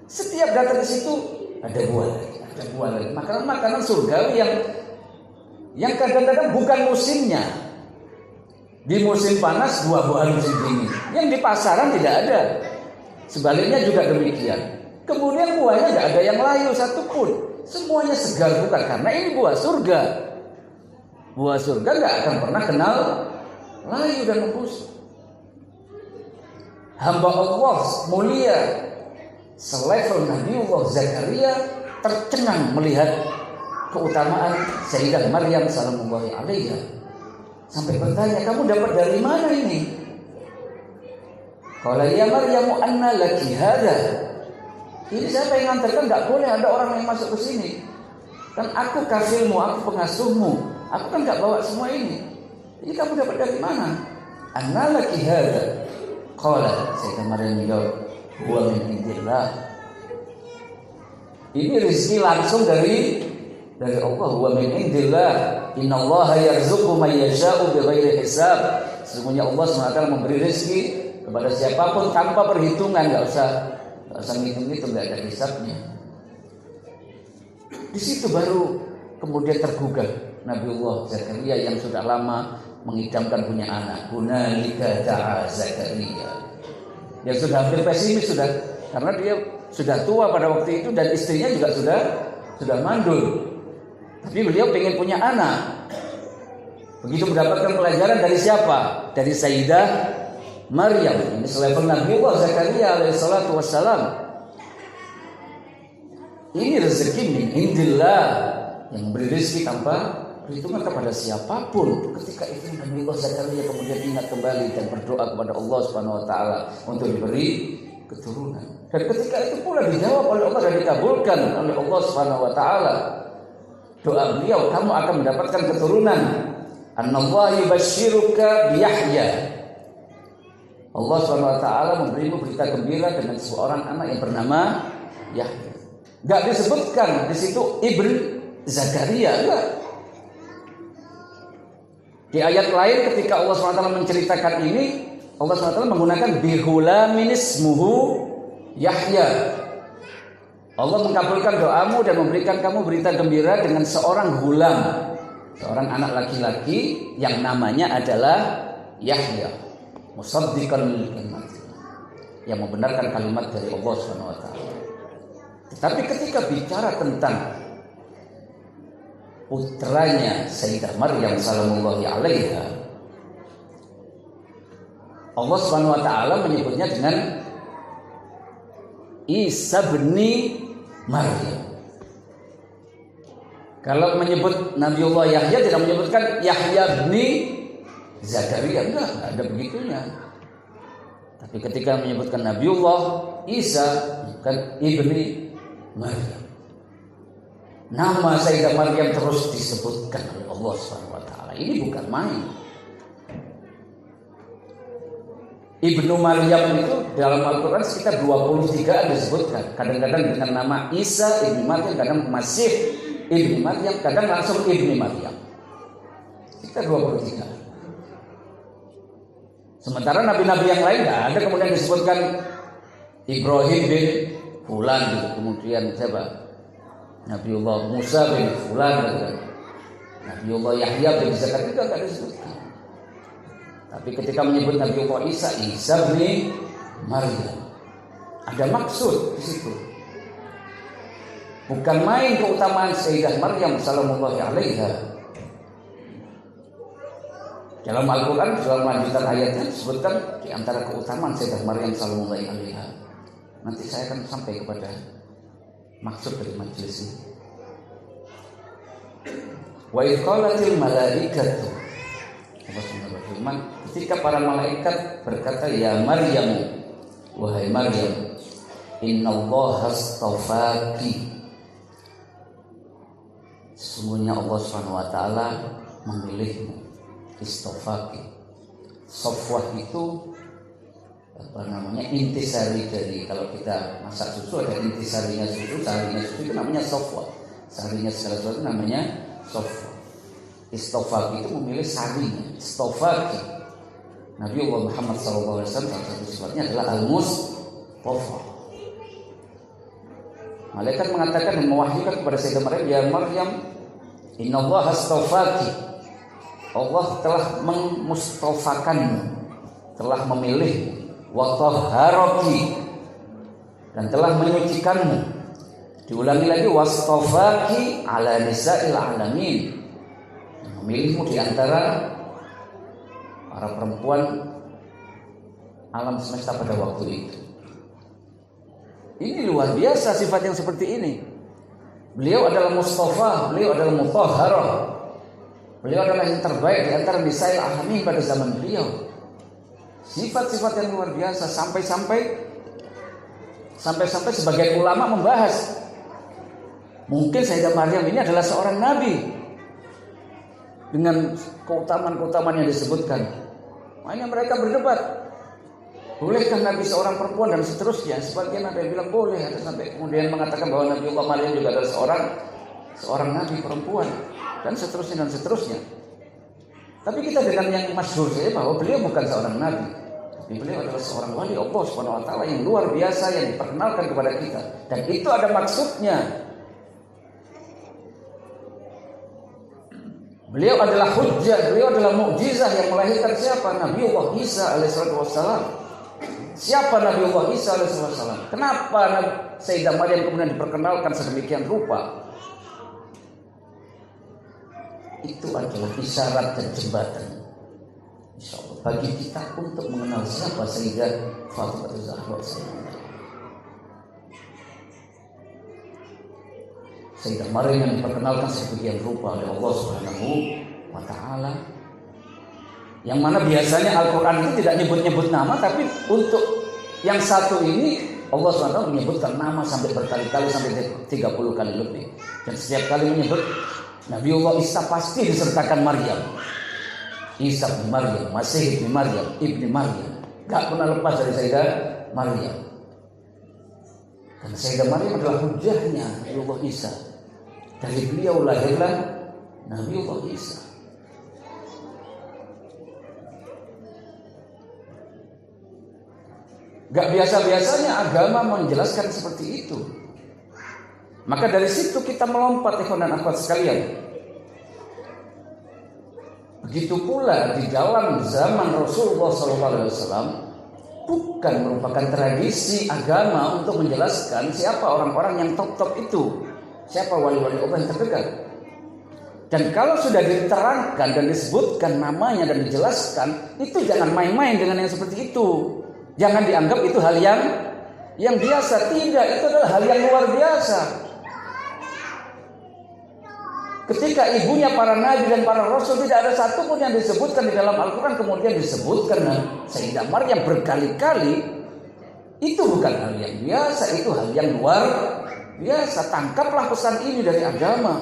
Setiap datang ke situ ada buah lagi, makanan surgawi yang kadang-kadang bukan musimnya. Di musim panas buah-buahan musim dingin, yang di pasaran tidak ada. Sebaliknya juga demikian. Kemudian buahnya tidak ada yang layu satupun, semuanya segar bukan, karena ini buah surga. Buah surga nggak akan pernah kenal layu dan busuk. Hamba Allah mulia selevel Nabiullah Zakaria tercengang melihat keutamaan Sayyidah Maryam salamullahi alaiha, sampai bertanya, kamu dapat dari mana ini? Qala ya Maryamu anna laki hada. Ini siapa yang ngantarkan? Enggak boleh ada orang yang masuk ke sini. Kan aku kafilmu, aku pengasuhmu. Aku kan enggak bawa semua ini. Jadi kamu dapat dari mana? Anna laki hada. Qala Sayyidah Maryam jawab, huwa min indillah. Ini rezeki langsung dari Allah. Huwa min indillah. Innallaha yarzuqu man yasha'u bighairi hisab. Sesungguhnya Allah SWT memberi rezeki kepada siapapun tanpa perhitungan, nggak usah ngitung-ngitung, nggak ada hisabnya. Di situ baru kemudian tergugah Nabiullah Zakaria yang sudah lama mengidamkan punya anak. Hunalika da'a Zakaria. Dia sudah hampir pesimis sudah, karena dia sudah tua pada waktu itu dan istrinya juga sudah mandul. Tapi beliau pengen punya anak. Begitu mendapatkan pelajaran dari siapa? Dari Sayyidah Maryam. Ini selevel Nabiullah Zakaria alaihissalatu wassalam. Ini rezeki min indillah, yang memberi rezeki tanpa perhitungan kepada siapapun. Ketika itu Nabiullah Zakaria kemudian ingat kembali dan berdoa kepada Allah Subhanahu wa taala untuk diberi keturunan. Dan ketika itu pula dijawab oleh Allah dan dikabulkan oleh Allah Subhanahu wa taala doa beliau, kamu akan mendapatkan keturunan. Anallahu yubashshiruka bi Yahya. Allah SWT memberimu berita gembira dengan seorang anak yang bernama Yahya. Gak disebutkan di situ Ibn Zakaria, enggak. Di ayat lain ketika Allah SWT menceritakan ini, Allah SWT menggunakan bihulamin ismuhu Yahya. Allah mengabulkan doamu dan memberikan kamu berita gembira dengan seorang hulam, seorang anak laki-laki yang namanya adalah Yahya. Musaddiqan lil kalimat, yang membenarkan kalimat dari Allah Subhanahu wa taala. Tetapi ketika bicara tentang putranya Sayyidah Maryam salamullahi alaiha, Allah Subhanahu wa taala menyebutnya dengan Isa bin Maryam. Kalau menyebut Nabiullah Yahya tidak menyebutkan Yahya bin Zakaria, enggak ada begitunya. Tapi ketika menyebutkan Nabiullah Isa, bukan Ibni Maryam. Nama Sayyidah Maryam terus disebutkan oleh Allah Subhanahu wa taala. Ini bukan main. Ibnu Maryam itu dalam Al-Quran sekitar 23 disebutkan. Kadang-kadang dengan nama Isa Ibni Maryam, kadang Masih Ibni Maryam, kadang langsung Ibni Maryam. Sekitar 23. Sementara nabi-nabi yang lain tidak ada kemudian disebutkan Ibrahim bin Fulan gitu. Kemudian siapa? Nabiullah Musa bin Fulan gitu. Nabiullah Yahya bin Zakaria juga tidak disebutkan. Tapi ketika menyebut Nabiullah Isa bin Maryam, ada maksud di situ. Bukan main keutamaan Sayyidah Maryam sallallahu alaiha. Dalam Al-Quran, dalam lanjutan ayatnya disebutkan di antara keutamaan Sayyidah Maryam sallallahu alaiha. Nanti saya akan sampai kepada maksud dari majelis ini. Wa idh qalatil malaikatu, Allah berfirman, ketika para malaikat berkata, ya Maryam, wahai Maryam, innallaha astafaki, sesungguhnya Allah Subhanahu wa taala memilihmu. Istofaki, sofwah itu apa namanya, intisari dari, kalau kita masak susu ada intisarinya susu, sarinya susu itu namanya sofwah, sarinya segala sesuatu namanya Istofaki itu memilih sarinya. Istofaki. Nabi Muhammad SAW salah satu sifatnya adalah al-Mustafa. Malaikat mengatakan dan mewahyukan kepada Sayyidah Maryam, ya Maryam, innallaha astafaki. Allah telah memustafakanmu, telah memilih, wa tahharaki, dan telah menyucikanmu. Diulangi lagi, wastafaki ala nisa'il alamin, memilihmu di antara para perempuan alam semesta pada waktu itu. Ini luar biasa sifat yang seperti ini. Beliau adalah Mustafa, beliau adalah Mutahharah. Beliau adalah yang terbaik di antara nisa'il alamin pada zaman beliau. Sifat-sifat yang luar biasa, sampai-sampai sebagian ulama membahas mungkin Sayyidah Maryam ini adalah seorang nabi dengan keutamaan-keutamaan yang disebutkan. Makanya mereka berdebat, bolehkah Nabi seorang perempuan dan seterusnya. Sebagian ada yang bilang boleh, ada sampai kemudian mengatakan bahwa Nabi Maryam juga adalah seorang nabi perempuan dan seterusnya. Tapi kita dengan yang masyhur saja bahwa beliau bukan seorang nabi, tapi beliau adalah seorang wali Allah Subhanahu wa taala yang luar biasa yang diperkenalkan kepada kita, dan itu ada maksudnya. Beliau adalah hujjah, beliau adalah mukjizah yang melahirkan siapa? Nabiullah Isa alaihissalatu wassalam. Siapa Nabiullah Isa alaihissalatu wassalam? Kenapa Sayyidah Maryam kemudian diperkenalkan sedemikian rupa? Itu adalah isyarat dan jembatan, insyaallah, bagi kita untuk mengenal siapa Sayyidah Fatimah Zahra. Sayyidah Maryam yang diperkenalkan sedemikian rupa oleh Allah Subhanahu wa taala, yang mana biasanya Al-Qur'an itu tidak nyebut-nyebut nama, tapi untuk yang satu ini Allah SWT menyebutkan nama sampai berkali-kali, sampai 30 kali lebih. Dan setiap kali menyebut Nabiullah Isa pasti disertakan Maryam. Isa bin Maryam, Masih bin Maryam, ibni Maryam, gak pernah lepas dari Sayyidah Maryam. Dan Sayyidah Maryam adalah hujahnya Nabiullah Isa. Dari beliau lahirlah Nabiullah Isa. Gak biasa-biasanya agama menjelaskan seperti itu. Maka dari situ kita melompat, ikhwan dan akhwat sekalian. Begitu pula di dalam zaman Rasulullah SAW, bukan merupakan tradisi agama untuk menjelaskan siapa orang-orang yang top-top itu, siapa wali-wali Allah yang terdekat. Dan kalau sudah diterangkan dan disebutkan namanya dan dijelaskan, itu jangan main-main dengan yang seperti itu. Jangan dianggap itu hal yang biasa. Tidak, itu adalah hal yang luar biasa. Ketika ibunya para nabi dan para rasul tidak ada satupun yang disebutkan di dalam Al-Quran, kemudian disebutkan Sayyidah Maryam berkali-kali, itu bukan hal yang biasa, itu hal yang luar biasa. Tangkaplah pesan ini dari agama.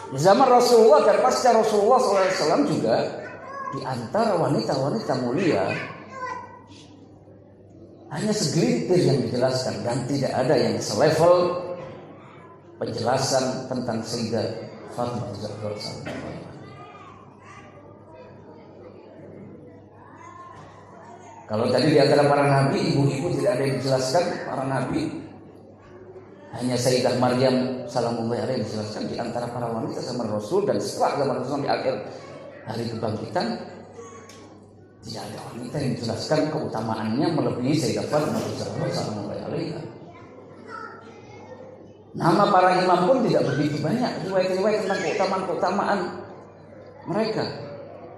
Di zaman Rasulullah dan pasca Rasulullah SAW juga, di antara wanita-wanita mulia, hanya segelintir yang dijelaskan, dan tidak ada yang selevel penjelasan tentang Sayyidah Fatimah Zahra. Kalau tadi di antara para nabi, ibu-ibu tidak ada yang dijelaskan, para nabi hanya Sayyidah Maryam salamullahi alaiha dijelaskan. Di antara para wanita sama Rasul dan setelah zaman Rasul di akhir hari kebangkitan, tidak ada wanita yang dijelaskan keutamaannya melebihi Sayyidah Fatimah Zahra salamullahi alaiha. Nama para imam pun tidak begitu banyak riwayat-riwayat tentang keutamaan-keutamaan mereka.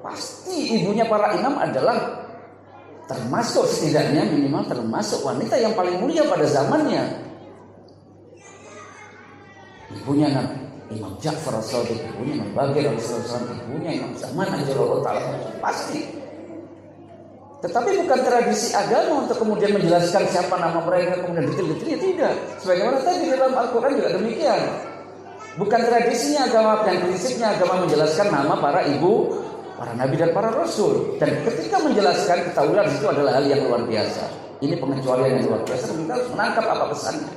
Pasti ibunya para imam adalah termasuk, setidaknya minimal termasuk wanita yang paling mulia pada zamannya. Ibunya Imam Ja'far as-Shadiq, ibunya Imam Baqir as-Shadiq, ibunya Imam Zaman Anjarullah Ta'ala, pasti. Tetapi bukan tradisi agama untuk kemudian menjelaskan siapa nama mereka kemudian detail-detailnya, tidak. Sebagaimana tadi dalam Al-Quran juga demikian. Bukan tradisinya agama dan prinsipnya agama menjelaskan nama para ibu, para nabi dan para rasul. Dan ketika menjelaskan, ketahuilah itu adalah hal yang luar biasa. Ini pengecualian yang luar biasa. Kita harus menangkap apa pesannya.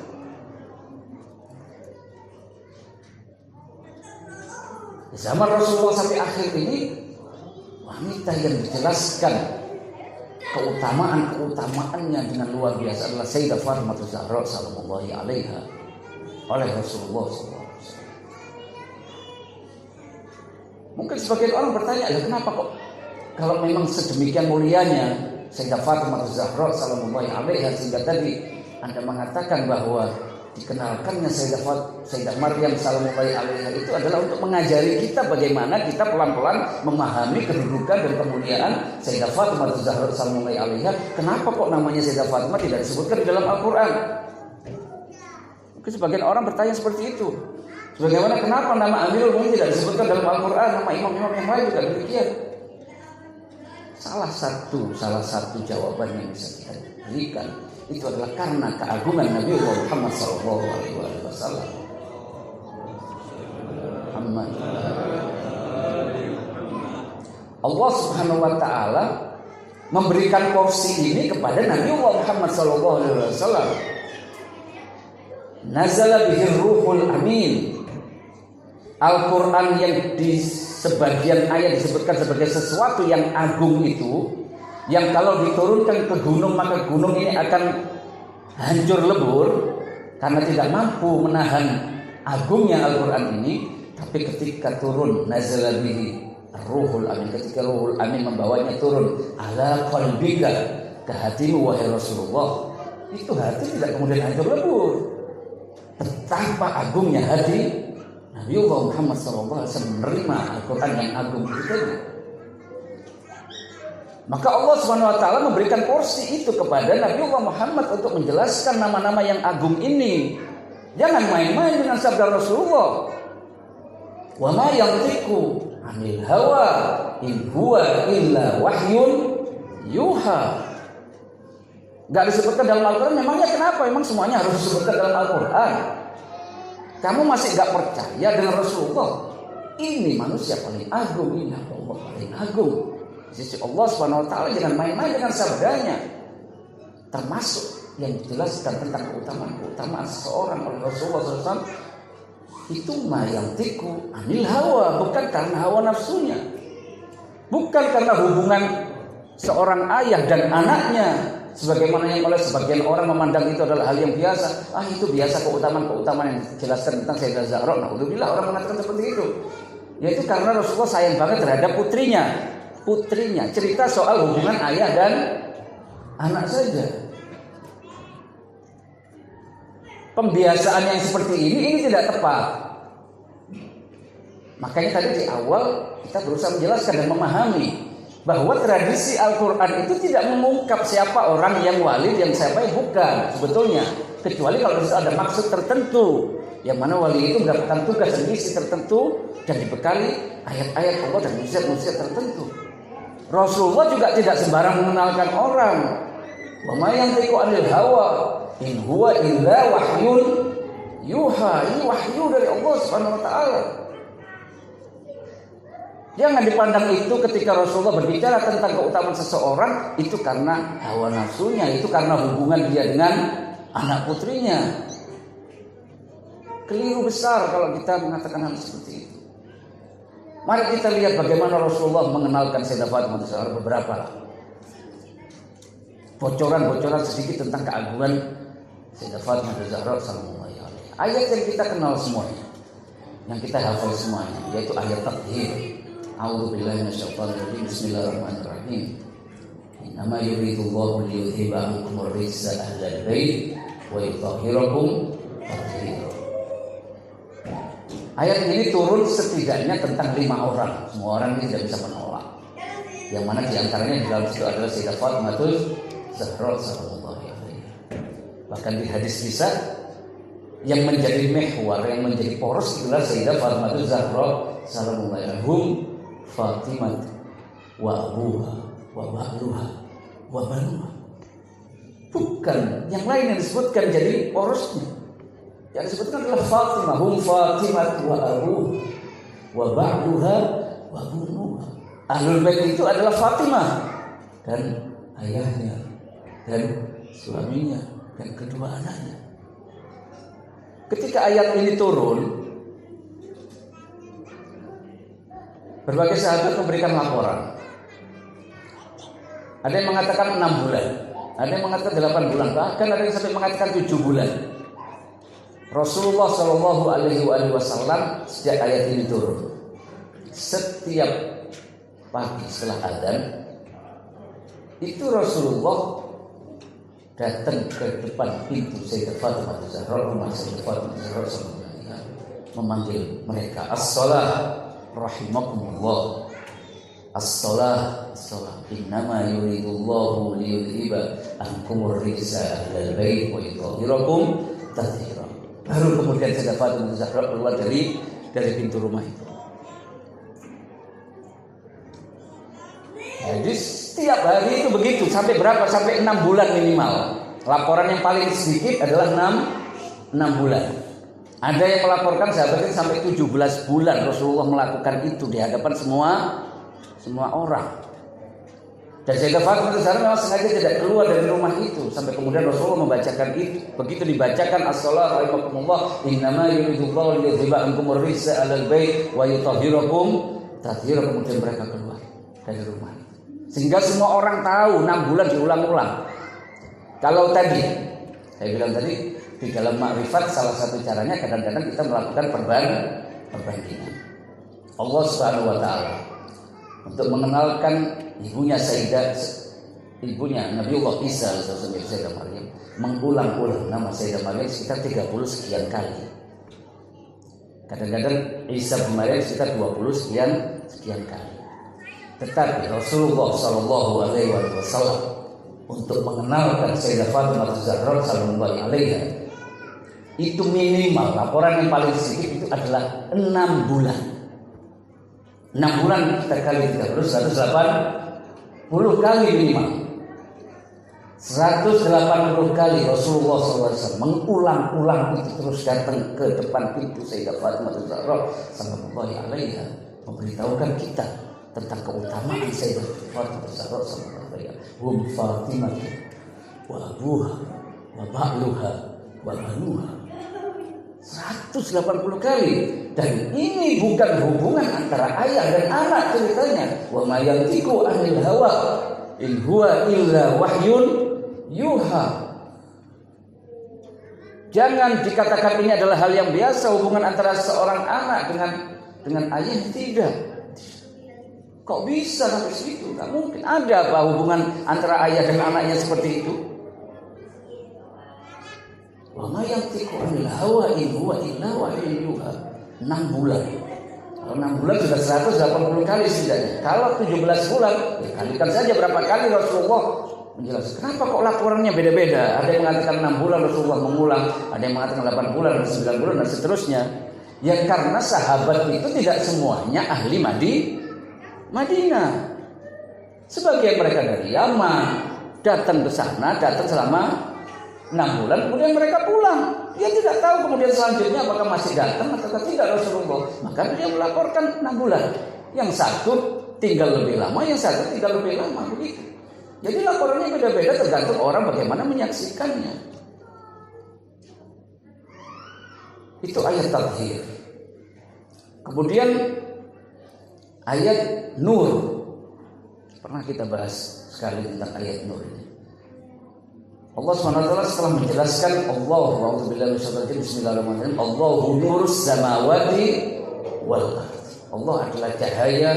Zaman Rasulullah sampai akhir ini, wanita yang dijelaskan keutamaannya dengan luar biasa adalah Sayyidah Fatimah Zahra sallallahu alaiha oleh Rasulullah SAW. Mungkin sebagian orang bertanya, kenapa kok kalau memang sedemikian mulianya Sayyidah Fatimah Zahra sallallahu alaiha sehingga tadi Anda mengatakan bahwa dikenalkannya Sayyidah Maryam sallallahu alaiha itu adalah untuk mengajari kita bagaimana kita pelan-pelan memahami kedudukan dan kemuliaan Sayyidah Fatimah Zahra sallallahu alaiha. Kenapa kok namanya Sayyidah Fatimah tidak disebutkan di dalam Al-Quran? Mungkin sebagian orang bertanya seperti itu. Bagaimana kenapa nama Amirul Mukminin tidak disebutkan dalam Al-Quran? Nama imam-imam yang lain juga demikian. Salah satu jawaban yang bisa kita berikan itu adalah karena keagungan Nabi Muhammad SAW. Allah Subhanahu wa Ta'ala memberikan porsi ini kepada Nabi Muhammad SAW. Nazala bihir ruhul amin. Al-Quran yang di sebagian ayat disebutkan sebagai sesuatu yang agung itu, yang kalau diturunkan ke gunung maka gunung ini akan hancur lebur karena tidak mampu menahan agungnya Al-Quran ini. Tapi ketika turun nazala bihi ruhul amin, ketika ruhul amin membawanya turun ala qalbika, ke hatimu wahai Rasulullah, itu hati tidak kemudian hancur lebur. Betapa agungnya hati Nabi Muhammad SAW menerima Al-Quran yang agung itu tadi. Maka Allah SWT memberikan porsi itu kepada Nabi Muhammad untuk menjelaskan nama-nama yang agung ini. Jangan main-main dengan sabda Rasulullah. Wa ma yantiqu 'anil hawa in huwa illa wahyun yuha. Gak disebutkan dalam Al-Quran, memangnya kenapa? Memang semuanya harus disebutkan dalam Al-Quran. Kamu masih gak percaya dengan Rasulullah? Ini manusia paling agung, ini Allah paling agung. Di sisi Allah SWT, jangan main-main dengan sabdanya. Termasuk yang dijelaskan tentang keutamaan seseorang oleh Rasulullah SAW. Itu ma yantiqu 'anil hawa, bukan karena hawa nafsunya. Bukan karena hubungan seorang ayah dan anaknya, sebagaimana yang oleh sebagian orang memandang itu adalah hal yang biasa. Itu biasa keutamaan yang dijelaskan tentang Sayyidah Zahra. Alhamdulillah orang mengatakan seperti itu. Yaitu karena Rasulullah sayang banget terhadap putrinya. Cerita soal hubungan ayah dan anak saja. Pembiasaan yang seperti ini tidak tepat. Makanya tadi di awal kita berusaha menjelaskan dan memahami bahwa tradisi Al-Quran itu tidak mengungkap siapa orang yang wali dan siapa yang bukan sebetulnya, kecuali kalau ada maksud tertentu, yang mana wali itu mendapatkan tugas dan misi tertentu dan dibekali ayat-ayat Allah dan mukjizat-mukjizat tertentu. Rasulullah juga tidak sembarang mengenalkan orang. Wa ma yantiqu 'anil hawa in huwa illa wahyun yuha. Ini wahyu dari Allah Subhanahu wa Ta'ala. Jangan dipandang itu ketika Rasulullah berbicara tentang keutamaan seseorang itu karena hawa nafsunya, itu karena hubungan dia dengan anak putrinya. Keliru besar kalau kita mengatakan hal seperti itu. Mari kita lihat bagaimana Rasulullah mengenalkan Sayyidah Fatimah Zahra, beberapa bocoran-bocoran sedikit tentang keagungan Sayyidah Fatimah Zahra sallallahu alaihi wasallam. Ayat yang kita kenal semuanya, yang kita hafal semuanya, yaitu ayat tathhir. A'udzubillahi minasyaitonir rajim. Bismillahirrahmanirrahim. Innama yuridullahu liyudhiba ankum ar-rijsa ahlal bait wa yutahhirakum tathhira. Ayat ini turun setidaknya tentang 5 orang. Semua orang ini tidak bisa menolak. Yang mana diantaranya di dalam situ adalah Sayyidah Fatimah Zahra sallallahu alaihi wasallam. Bahkan di hadis bisa yang menjadi mihwar, yang menjadi poros itulah Sayyidah Fatimah Zahra sallallahu alaihi wasallam. Fatimah wa abuha wa ba'luha wa banuha. Bukan yang lain yang disebutkan jadi porosnya. Yang disebutkan adalah Fatimah, Fatimah wa abuha wa ba'luha wa banuha. Ahlul bait itu adalah Fatimah dan ayahnya dan suaminya dan kedua anaknya. Ketika ayat ini turun, Berbagai sahabat memberikan laporan. Ada yang mengatakan 6 bulan, ada yang mengatakan 8 bulan, bahkan ada yang sampai mengatakan 7 bulan. Rasulullah Shallallahu Alaihi Wasallam sejak ayat ini turun, setiap pagi setelah adzan itu Rasulullah datang ke depan pintu Sayyidah Fatimah Zahra, rumah Sayyidah Fatimah Zahra, memanggil mereka, as-salah rahimakumullah, as-salah, as-salah, innama yuridullahu liyudhiba ankumur rijsa ahlal bait wa yutahhirakum tathira. Baru kemudian Sayyidah Fatimah Zahra keluar dari pintu rumah itu. Jadi setiap hari itu begitu, sampai berapa? Sampai 6 bulan minimal. Laporan yang paling sedikit adalah 6 bulan. Ada yang melaporkan sahabatnya sampai 17 bulan Rasulullah melakukan itu di hadapan semua orang. Dan Sayyidah Fatimah Zahra memang sengaja tidak keluar dari rumah itu sampai kemudian Rasulullah membacakan itu. Begitu dibacakan as-salat rahimakumullah, innama yuridullahu liyudhiba ankumur rijsa 'alal bait wa yutahhirakum tathira, kemudian mereka keluar dari rumah. Sehingga semua orang tahu 6 bulan diulang-ulang. Kalau tadi saya bilang tadi di dalam makrifat salah satu caranya kadang-kadang kita melakukan perbandingan. Allah Subhanahu wa taala untuk mengenalkan ibunya Nabiullah Isa alaihi Sayyidah Maryam mengulang-ulang nama Sayyidah Maryam sekitar 30 sekian kali. Kadang-kadang Isa bin Maryam sekitar 20 sekian kali. Tetapi Rasulullah Shallallahu Alaihi Wasallam untuk mengenalkan Sayyidah Fatimah Zahra sallallahu alaihi itu minimal laporan yang paling sedikit itu adalah 6 bulan. 6 bulan kita kali 30 180 kali minimal. 180 kali Rasulullah SAW mengulang-ulang itu terus datang ke depan pintu Sayyidah Fatimah Zahra sallallahu alaihi memberitahukan kita tentang keutamaan Sayyidah Fatimah Zahra sallallahu alaihi wasallam. Fatimah wa abuha wa ba'luha wa banuha. 180 kali. Dan ini bukan hubungan antara ayah dan anak ceritanya. Wa ma yantiqu 'anil hawa in huwa illa wahyun yuha. Jangan dikatakan ini adalah hal yang biasa hubungan antara seorang anak dengan ayah, tidak. Kok bisa sampai situ? Nggak mungkin. Ada apa hubungan antara ayah dan anaknya seperti itu? Wa ma yantiqu 'anil hawa in huwa illa wahyun yuha. 6 bulan. Kalau 6 bulan sudah 180 kali setidaknya. Kalau 17 bulan, ya kalikan saja berapa kali Rasulullah menjelaskan. Kenapa kok laporannya beda-beda? Ada yang mengatakan 6 bulan Rasulullah mengulang, ada yang mengatakan 8 bulan, 9 bulan dan seterusnya. Ya karena sahabat itu tidak semuanya ahli Madinah. Sebagian mereka dari Yaman datang ke sana, datang selama 6 bulan, kemudian mereka pulang. Dia tidak tahu kemudian selanjutnya apakah masih datang atau tidak Rasulullah. Maka dia melaporkan 6 bulan. Yang satu tinggal lebih lama, yang satu tinggal lebih lama, begitu. Jadi laporannya beda-beda tergantung orang bagaimana menyaksikannya. Itu ayat tathir. Kemudian ayat Nur. Pernah kita bahas sekali tentang ayat Nur ini. Allah SWT setelah menjelaskan Bismillahirrahmanirrahim. Allahu nurus samawati wal ardh. Allah adalah cahaya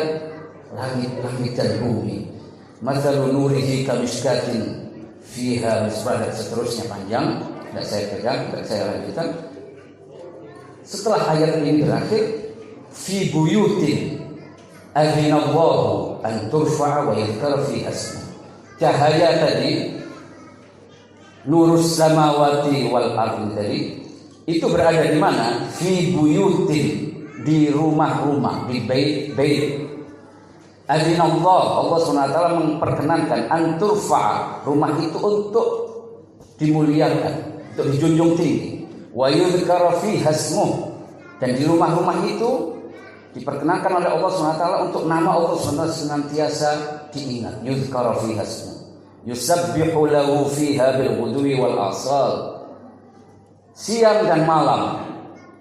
langit dan bumi. Mathalu nurihi kamishkatin fiha misbah, dan seterusnya panjang. Tidak saya pegang, tidak saya lanjutkan. Setelah ayat ini berakhir, fi buyutin adzinallahu an turfa'a wa yadhkara fi asma. Cahaya tadi nurus samawati wal ardi tadi itu berada di mana? Fi buyutin, di rumah-rumah, di bait. Adzinallah, Allah SWT memperkenankan anturfa, rumah itu untuk dimuliakan, untuk dijunjung tinggi. Wa yudhkara fiha ismuh, dan di rumah-rumah itu diperkenankan oleh Allah SWT untuk nama Allah SWT senantiasa diingat. Yudhkara fiha ismuh, yusabbihu lahu fiha bil ghudwi wal asal. Siang dan malam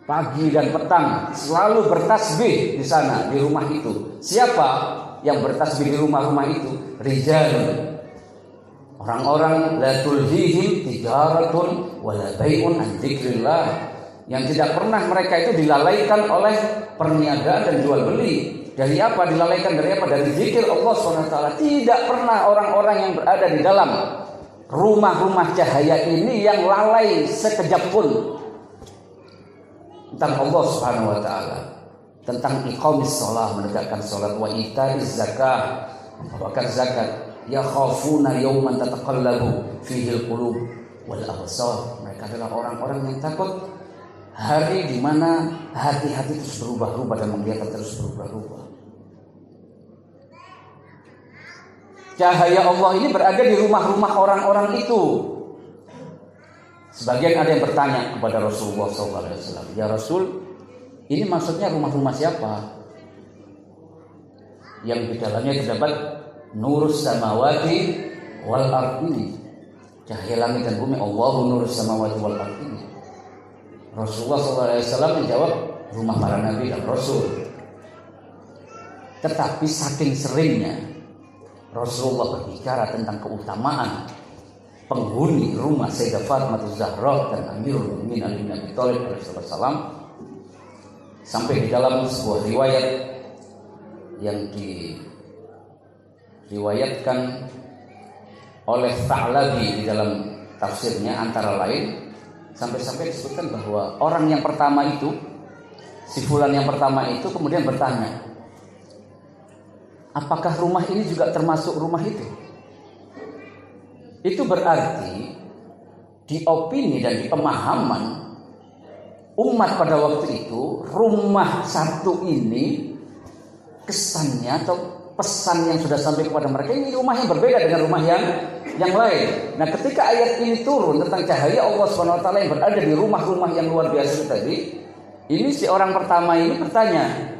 pagi dan petang selalu bertasbih di sana, di rumah itu. Siapa yang bertasbih di rumah-rumah itu? Rijal, orang-orang la tulhihim tijaratun wala bai'un an dzikrillah, yang tidak pernah mereka itu dilalaikan oleh perniagaan dan jual beli. Dari apa dilalaikan? Dari apa? Dari zikir Allah SWT. Tidak pernah orang-orang yang berada di dalam rumah-rumah cahaya ini yang lalai sekejap pun tentang Allah Subhanahu wa taala, tentang iqamis shalah, menegakkan salat, wa itaiz zakah, memberikan zakat, ya khafuna yauman tataqallabu fihi alqulub wal absar. Mereka adalah orang-orang yang takut hari di mana hati-hati terus berubah-ubah dan penglihatan terus berubah-ubah. Cahaya Allah ini berada di rumah-rumah orang-orang itu. Sebagian ada yang bertanya kepada Rasulullah SAW, ya Rasul, ini maksudnya rumah-rumah siapa? Yang di dalamnya terdapat nurus samawati wal ardi, cahaya langit dan bumi. Allahu nurus samawati wal ardi. Rasulullah SAW menjawab, rumah para nabi dan rasul. Tetapi saking seringnya Rasulullah berbicara tentang keutamaan penghuni rumah Sayyidah Fatimah Zahra dan Amirul Mukminin Ali bin Abi Thalib alaihissalam, sampai di dalam sebuah riwayat yang diriwayatkan oleh Tha'labi di dalam tafsirnya antara lain, sampai-sampai disebutkan bahwa orang yang pertama itu, si fulan yang pertama itu kemudian bertanya, apakah rumah ini juga termasuk rumah itu? Itu berarti di opini dan di pemahaman umat pada waktu itu, rumah satu ini kesannya atau pesan yang sudah sampai kepada mereka, ini rumah yang berbeda dengan rumah yang lain. Nah, ketika ayat ini turun tentang cahaya Allah SWT yang berada di rumah-rumah yang luar biasa tadi, ini si orang pertama ini bertanya.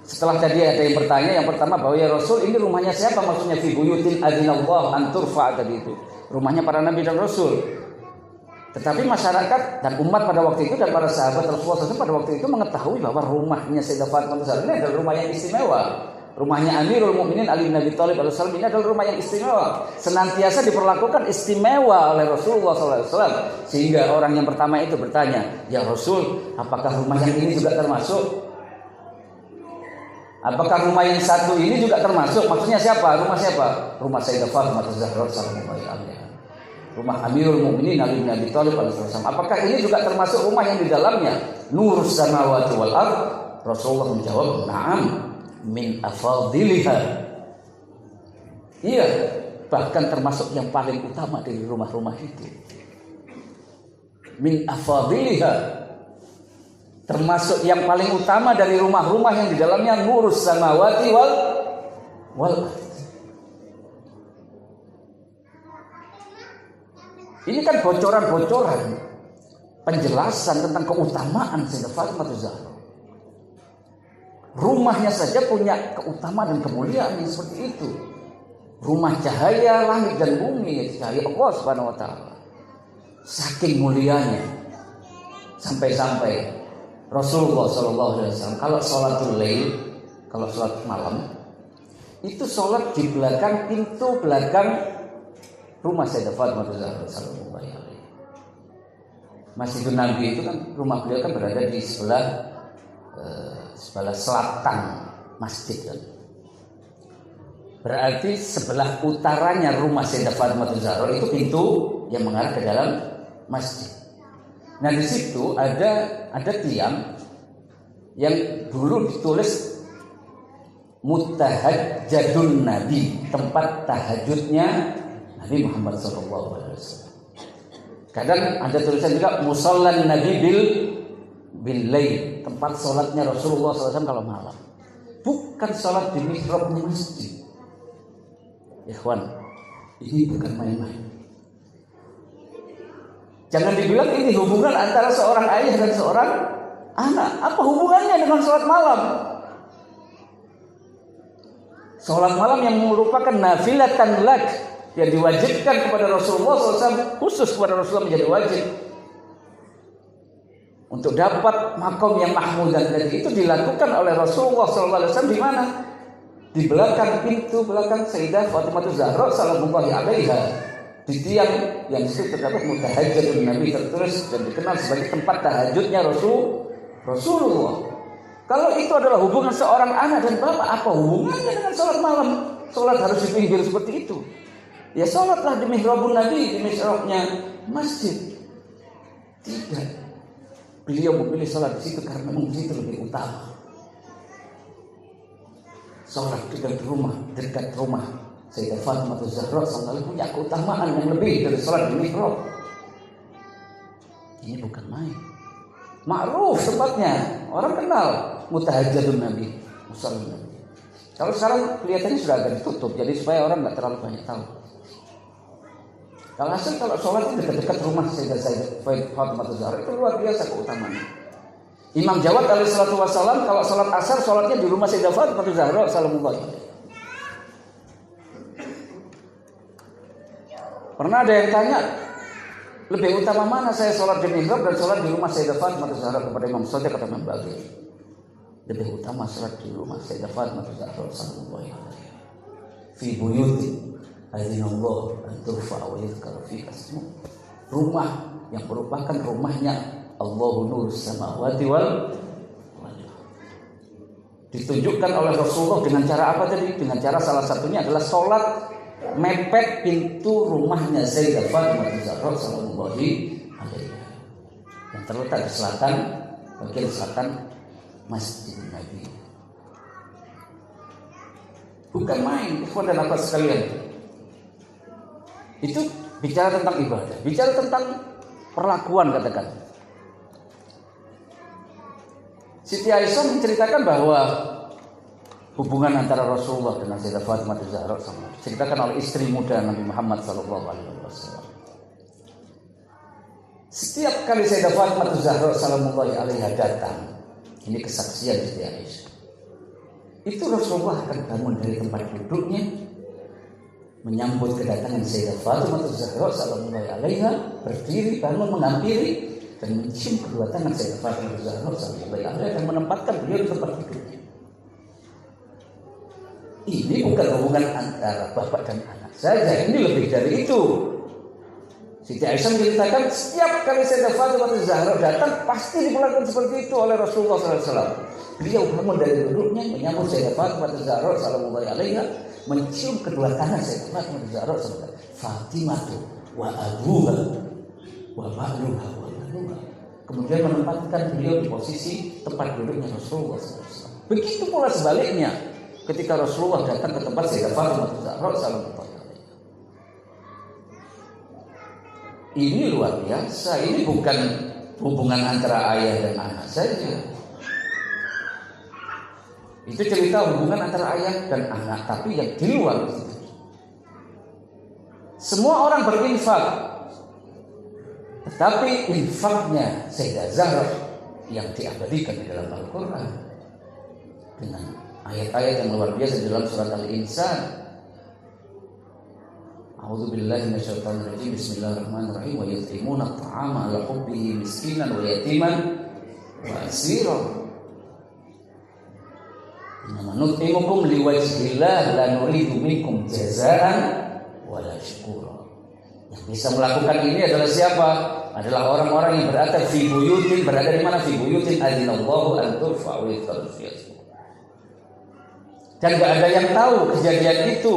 Setelah tadi ada yang bertanya, yang pertama bahwa ya Rasul, ini rumahnya siapa? Maksudnya fi buyutin adinallah an turfa tadi itu. Rumahnya para nabi dan rasul. Tetapi masyarakat dan umat pada waktu itu dan para sahabat Rasulullah SAW pada waktu itu mengetahui bahwa rumahnya Sayyidah Fatimah ini adalah rumah yang istimewa. Rumahnya Amirul Mukminin Ali bin Abi Thalib alaihissalam ini adalah rumah yang istimewa. Senantiasa diperlakukan istimewa oleh Rasulullah SAW. Sehingga orang yang pertama itu bertanya, ya Rasul, apakah rumah yang ini juga termasuk? Apakah rumah yang satu ini juga termasuk? Maksudnya siapa? Rumah siapa? Rumah Sayyidah Fatimah Zahra sallallahu alaihi wasallam. Rumah Amirul Mukminin Ali bin Abi Thalib alaihissalam. Apakah ini juga termasuk rumah yang di dalamnya nurus samawati wal ard? Rasulullah menjawab, "Na'am, min afadiliha." Iya, bahkan termasuk yang paling utama dari rumah-rumah itu. Min afadiliha, termasuk yang paling utama dari rumah-rumah yang di dalamnya nurus samawati wal. Ini kan bocoran-bocoran penjelasan tentang keutamaan Sayyidah Fatimah Zahra. Rumahnya saja punya keutamaan dan kemuliaan yang seperti itu. Rumah cahaya langit dan bumi, cahaya Allah Subhanahu wa taala. Saking mulianya, sampai-sampai Rasulullah SAW kalau sholatul lail, kalau sholat malam, itu sholat di belakang pintu belakang rumah Sayyidah Fatimah Zahra sallallahu alaihi wasallam. Masjidun Nabi itu kan rumah beliau kan berada di sebelah selatan masjid kan. Berarti sebelah utaranya rumah Sayyidah Fatimah Zahra itu pintu yang mengarah ke dalam masjid. Nah, di situ ada tiang yang dulu ditulis Mutahajjadun Nabi, tempat tahajudnya Nabi Muhammad SAW. Kadang ada tulisan juga Musallan Nabi bil lail, tempat sholatnya Rasulullah SAW kalau malam. Bukan sholat di mihrabnya masjid. Ikhwan, ini bukan main-main. Jangan dibilang ini hubungan antara seorang ayah dan seorang anak. Apa hubungannya dengan sholat malam? Sholat malam yang merupakan nafilatan lak, yang diwajibkan kepada Rasulullah SAW, khusus kepada Rasulullah menjadi wajib. untuk dapat makom yang mahmudan tadi itu dilakukan oleh Rasulullah SAW di mana? Di belakang pintu belakang Sayyidah Fatimah Zahra salamullahi alaiha, di tiang yang disitu terdapat mutahajjatun Nabi, tertulis dan dikenal sebagai tempat tahajudnya Rasulullah. Kalau itu adalah hubungan seorang anak dan bapak, apa hubungannya dengan sholat malam? Sholat harus di pinggir seperti itu. Ya sholatlah di mihrabun Nabi, di mihrabnya masjid. Tidak. Beliau memilih sholat di situ karena mungkin itu lebih utama. Sholat dekat rumah Sayyidah Fatimah Zahra SAW punya keutamaan yang lebih dari sholat di mihrab. Ini bukan main. Ma'ruf tempatnya, orang kenal mutahajjatun Nabi, musallin Nabi. Kalau sekarang kelihatannya sudah agak ditutup, jadi supaya orang nggak terlalu banyak tahu. Kalau sholat itu dekat-dekat rumah Sayyidah Fatimah Zahra itu luar biasa keutamaannya. Imam Jawad alaihissalatu wassalam kalau sholat asar sholatnya di rumah Sayyidah Fatimah Zahra salamullahi alaiha. Pernah ada yang tanya, lebih utama mana saya sholat di mihrab dan sholat di rumah Sayyidah Fatimah Zahra? Kepada Imam Shadiq kata Imam Baghawi, lebih utama sholat di rumah Sayyidah Fatimah Zahra salamullahi alaiha. Fi buyuti adzinallahu an turfa'a wa yuzkara fi ismuh. Rumah yang merupakan rumahnya Allahu nurus samawati wal ardi. Ditunjukkan oleh Rasulullah dengan cara apa tadi? Dengan cara salah satunya adalah sholat mepet pintu rumahnya Sayyidah Fatimah Zahra sallallahu alaihi yang terletak di selatan, bagian selatan Masjid Nabi. Bukan main, ikhwan dan akhwat sekalian. Itu bicara tentang ibadah, bicara tentang perlakuan katakan. Siti Aisyah menceritakan bahwa hubungan antara Rasulullah dengan Sayyidah Fatimah Zahra sama diceritakan oleh istri muda Nabi Muhammad SAW. Setiap kali Sayyidah Fatimah Zahra sallallahu alaihi datang, ini kesaksian Siti Aisyah, itu Rasulullah akan bangun dari tempat duduknya menyambut kedatangan Sayyidah Fatimah Zahra sallallahu alaihi, berdiri bangun menghampiri dan mencium kedua tangan Sayyidah Fatimah Zahra sallallahu alaihi dan menempatkan beliau di tempat duduknya. Ini bukan hubungan antara bapak dan anak saja, ini lebih dari itu. Siti Aisyah menceritakan setiap kali Sayyidah Fatimah Zahra datang pasti diperlakukan seperti itu oleh Rasulullah SAW. Beliau bangun dari duduknya menyambut Sayyidah Fatimah Zahra sallallahu alaihi, mencium kedua tangan Sayyidah Fatimah Zahra sallallahu alaihi. Fatimah wa abuha wa ba'luha wa baluha. Kemudian menempatkan beliau di posisi tempat duduknya Rasulullah SAW. Begitu pula sebaliknya ketika Rasulullah datang ke tempat Sayyidah Fatimah Zahra sallallahu alaihi. Ini luar biasa. Ini bukan hubungan antara ayah dan anak saja. Itu cerita hubungan antara ayah dan anak, tapi yang di luar itu. Semua orang berinfak, tetapi infaknya Sayyidah Zahra yang diabadikan di dalam Al-Quran dengan ayat-ayat yang luar biasa dalam surat Al-Insan. A'udzu billahi minasyaitonir rajim. Bismillahirrahmanirrahim. Wa yut'imuna at'ama 'ala hubbihi miskinan wa yatiman wa asira. Innama nut'imukum liwajhillah la nuridu minkum jazaa'an wala syukura. Yang bisa melakukan ini adalah siapa? Adalah orang-orang yang berada fi buyutin, berada di mana? Fi buyutin adzinallahu an turfa wa yuzkara fi ismuh. Dan enggak ada yang tahu kejadian itu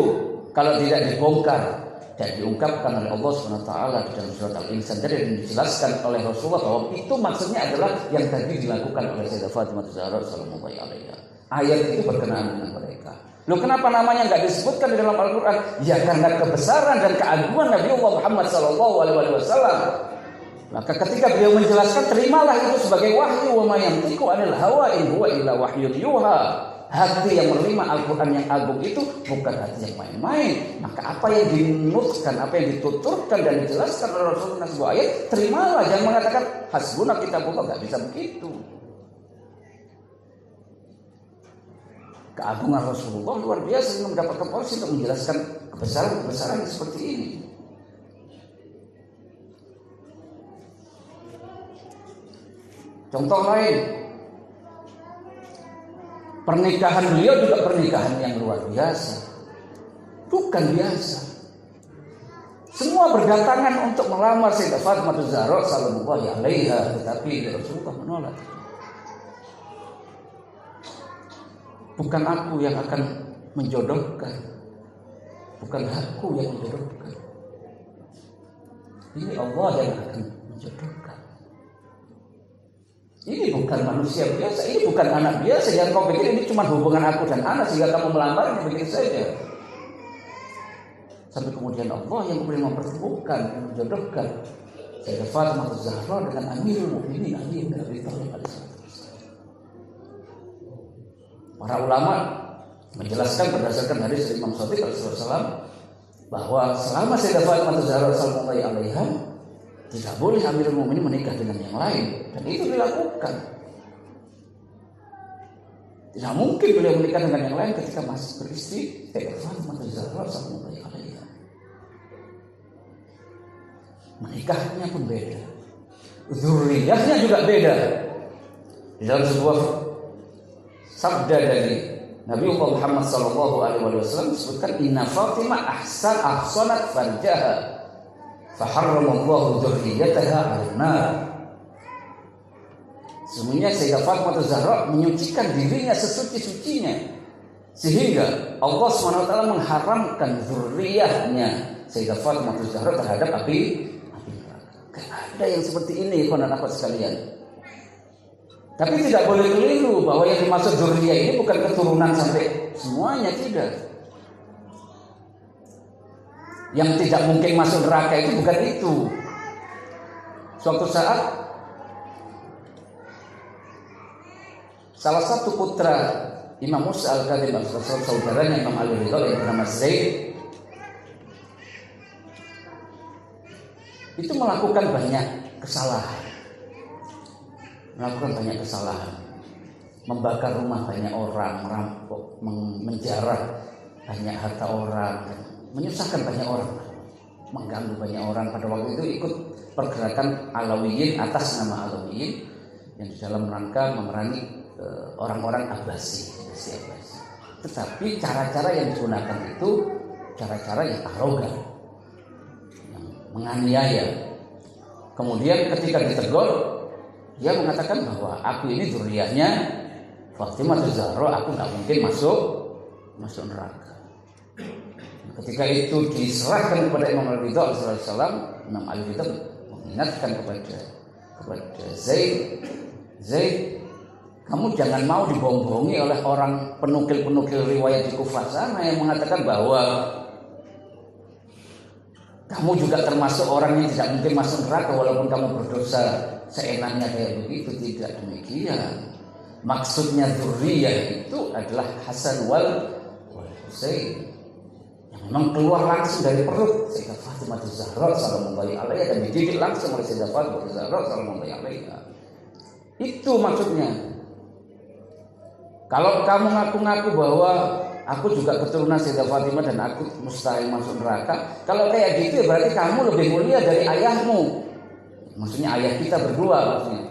kalau tidak dibongkar dan diungkapkan oleh Allah SWT di dalam surat Al-Insan. Jadi dijelaskan oleh Rasulullah bahwa itu maksudnya adalah yang tadi dilakukan oleh Sayyidah Fatimah Zahra sallallahu alaihi. Ayat itu berkenaan dengan mereka. Loh, kenapa namanya enggak disebutkan di dalam Al-Quran? Ya karena kebesaran dan keagungan Nabi Muhammad sallallahu alaihi wasallam. Maka ketika beliau menjelaskan, terimalah itu sebagai wahyu. Wa ma yantiqu 'anil hawa in huwa illa wahyun yuha. Hati yang menerima Al-Quran yang agung itu bukan hati yang main-main. Maka apa yang dinutkan, apa yang dituturkan dan dijelaskan oleh Rasulullah sebuah ayat, terimalah. Jangan mengatakan hasbuna kitabullah, nggak bisa begitu. Keagungan Rasulullah luar biasa yang mendapatkan porsi untuk menjelaskan kebesaran-kebesaran seperti ini. Contoh lain, pernikahan beliau juga pernikahan yang luar biasa, bukan biasa. Semua berdatangan untuk melamar Sayyidah Fatimah Az-Zahra sallallahu alaiha, tetapi Rasulullah menolak. Bukan aku yang akan menjodohkan, bukan aku yang menjodohkan. Ini Allah yang akan menjodohkan. Ini bukan manusia biasa, ini bukan anak biasa yang kau pikir ini cuma hubungan aku dan anak sehingga kamu melamarnya begitu saja. Sampai kemudian Allah yang kemudian mempertemukan, menjodohkan Sayyidah Fatimah Az-Zahra dengan Amirul Mukminin Ali bin Abi Thalib alaihissalam. Para ulama menjelaskan berdasarkan hadis dari Imam Shatibi alaihissalam bahwa selama Sayyidah Fatimah Az-Zahra sallallahu alaiha tidak boleh Amirul Mukminin menikah dengan yang lain, dan itu dilakukan. Tidak mungkin beliau menikah dengan yang lain ketika masih beristri Sayyidah Fatimah Az-Zahra sallallahu alaiha. Menikahnya pun beda, zuriyahnya juga beda. Di dalam sebuah sabda dari Nabi Muhammad sallallahu alaihi wasallam disebutkan, inna Fatimah ahsanat farjaha faharramallahu dzurriyyataha 'alan nar. Sesungguhnya Sayyidah Fatimah Az-Zahra menyucikan dirinya sesuci-sucinya sehingga Allah SWT mengharamkan zuriyahnya Sayyidah Fatimah Az-Zahra terhadap api neraka. Ada yang seperti ini kawan dan akhwat sekalian. Tapi tidak boleh keliru bahwa yang dimaksud dzurriyyah ini bukan keturunan sampai semuanya, tidak. Yang tidak mungkin masuk neraka itu bukan itu. Suatu saat salah satu putra Imam Musa Al-Kadhim, saudaranya Imam Ali Ridha yang bernama Zaid, itu melakukan banyak kesalahan. Membakar rumah banyak orang, merampok, menjarah banyak harta orang, menyusahkan banyak orang, mengganggu banyak orang. Pada waktu itu ikut pergerakan Alawiyin atas nama Alawiyin yang di dalam rangka memerangi orang-orang Abbasi. Tetapi cara-cara yang digunakan itu cara-cara yang arogan, yang menganiaya. Kemudian ketika ditegur, dia mengatakan bahwa aku ini dzurriyyahnya Fatimah Az-Zahra, aku nggak mungkin masuk neraka. Ketika itu diserahkan kepada Imam Ali Ridha alaihissalam, Imam Ali Ridha mengingatkan kepada Zaid, kamu jangan mau dibohong-bohongi oleh orang penukil-penukil riwayat di Kufah sana yang mengatakan bahwa kamu juga termasuk orang yang tidak mungkin masuk neraka walaupun kamu berdosa seenaknya kayak begitu. Tidak demikian. Maksudnya dzurriyyah itu adalah Hasan wal Husain yang memang keluar langsung dari perut Sayyidah Fatimah Az-Zahra sallallahu alaiha dan dididik langsung oleh Sayyidah Fatimah Az-Zahra sallallahu alaiha. Itu maksudnya. Kalau kamu ngaku-ngaku bahwa aku juga keturunan Sayyidah Fatimah dan aku mustahil masuk neraka, kalau kayak gitu berarti kamu lebih mulia dari ayahmu. Maksudnya ayah kita berdua maksudnya,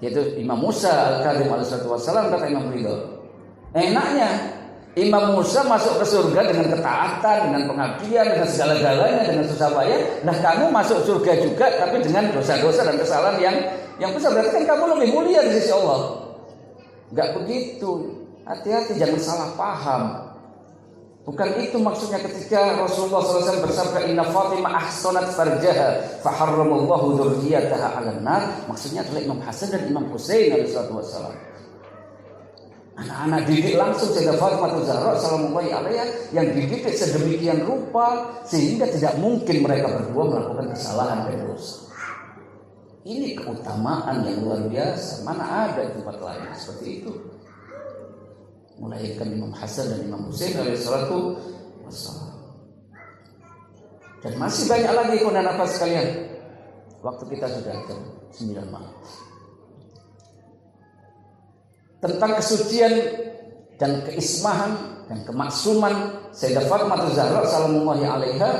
yaitu Imam Musa Al-Kadhim alaihissalam, kata Imam Ridha. Enaknya Imam Musa masuk ke surga dengan ketaatan, dengan pengabdian, dengan segala-galanya, dengan susah payah. Nah kamu masuk surga juga tapi dengan dosa-dosa dan kesalahan yang besar. Berarti kan kamu lebih mulia di sisi Allah. Enggak begitu. Hati-hati, jangan salah paham. Bukan itu maksudnya ketika Rasulullah SAW bersabda inna Fatimah ahsanat farjaha faharramallahu dzurriyyataha 'alan nar. Maksudnya adalah Imam Hasan dan Imam Husain alaihissalatu wassalam. Anak-anak didik langsung Sayyidah Fatimah Az-Zahra sallallahu alaiha yang dididik sedemikian rupa sehingga tidak mungkin mereka berdua melakukan kesalahan dan dosa. Ini keutamaan yang luar biasa. Mana ada di tempat lain seperti itu. Melahirkan Imam Hasan dan Imam Husain alaihissalatu wassalam. Dan masih banyak lagi kawan dan akhwat sekalian. Waktu kita sudah jam 9 malam. Tentang kesucian dan keismahan dan kemaksuman Sayyidah Fatimah Az-Zahra sallallahu alaiha.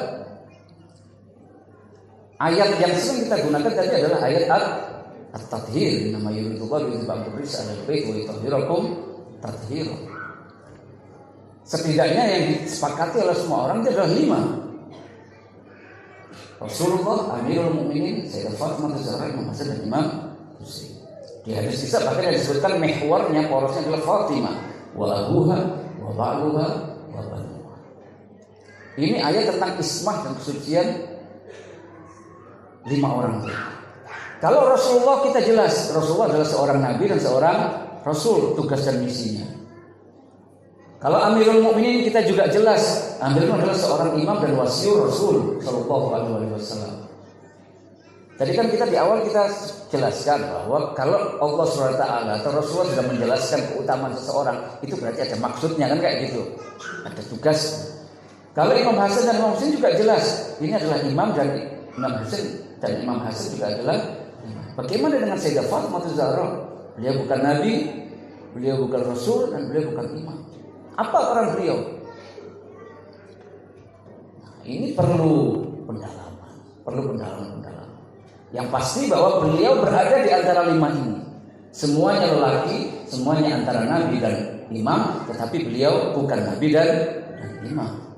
Ayat yang sering kita gunakan tadi adalah ayat at-tathhir, nama yuridullah yudhib'ankum rijsa ahlal bait wa yutahhirakum tathhira. Setidaknya yang disepakati oleh semua orang itu adalah 5. Rasulullah, Amirul Mukminin, Sayyidah Fatimah Zahra, Imam Hasan dan Imam Husain. Di hadis kita bahkan disebutkan mihwarnya, porosnya adalah Fatimah, wa abuha, wa ba'luha, wa banuha. Ini ayat tentang ismah dan kesucian 5 orang itu. Kalau Rasulullah kita jelas, Rasulullah adalah seorang nabi dan seorang rasul, tugas dan misinya. Kalau Amirul Mukminin kita juga jelas, Amirul adalah seorang imam dan wasiul Rasul sallallahu alaihi wasallam. Tadi kan kita di awal kita jelaskan bahwa kalau Allah SWT atau Rasulullah sudah menjelaskan keutamaan seseorang, itu berarti ada maksudnya, kan kayak gitu. Ada tugas. Kalau Imam Hasan dan Imam Husain juga jelas, ini adalah imam dan Imam Hasan dan Imam Hasan juga adalah imam. Bagaimana dengan Sayyidah Fatimah Zahra? Beliau bukan nabi, beliau bukan rasul, dan beliau bukan imam. Apa peran beliau? Nah, ini perlu pendalaman. Yang pasti bahwa beliau berada di antara 5 ini. Semuanya lelaki, semuanya antara nabi dan imam, tetapi beliau bukan nabi dan imam.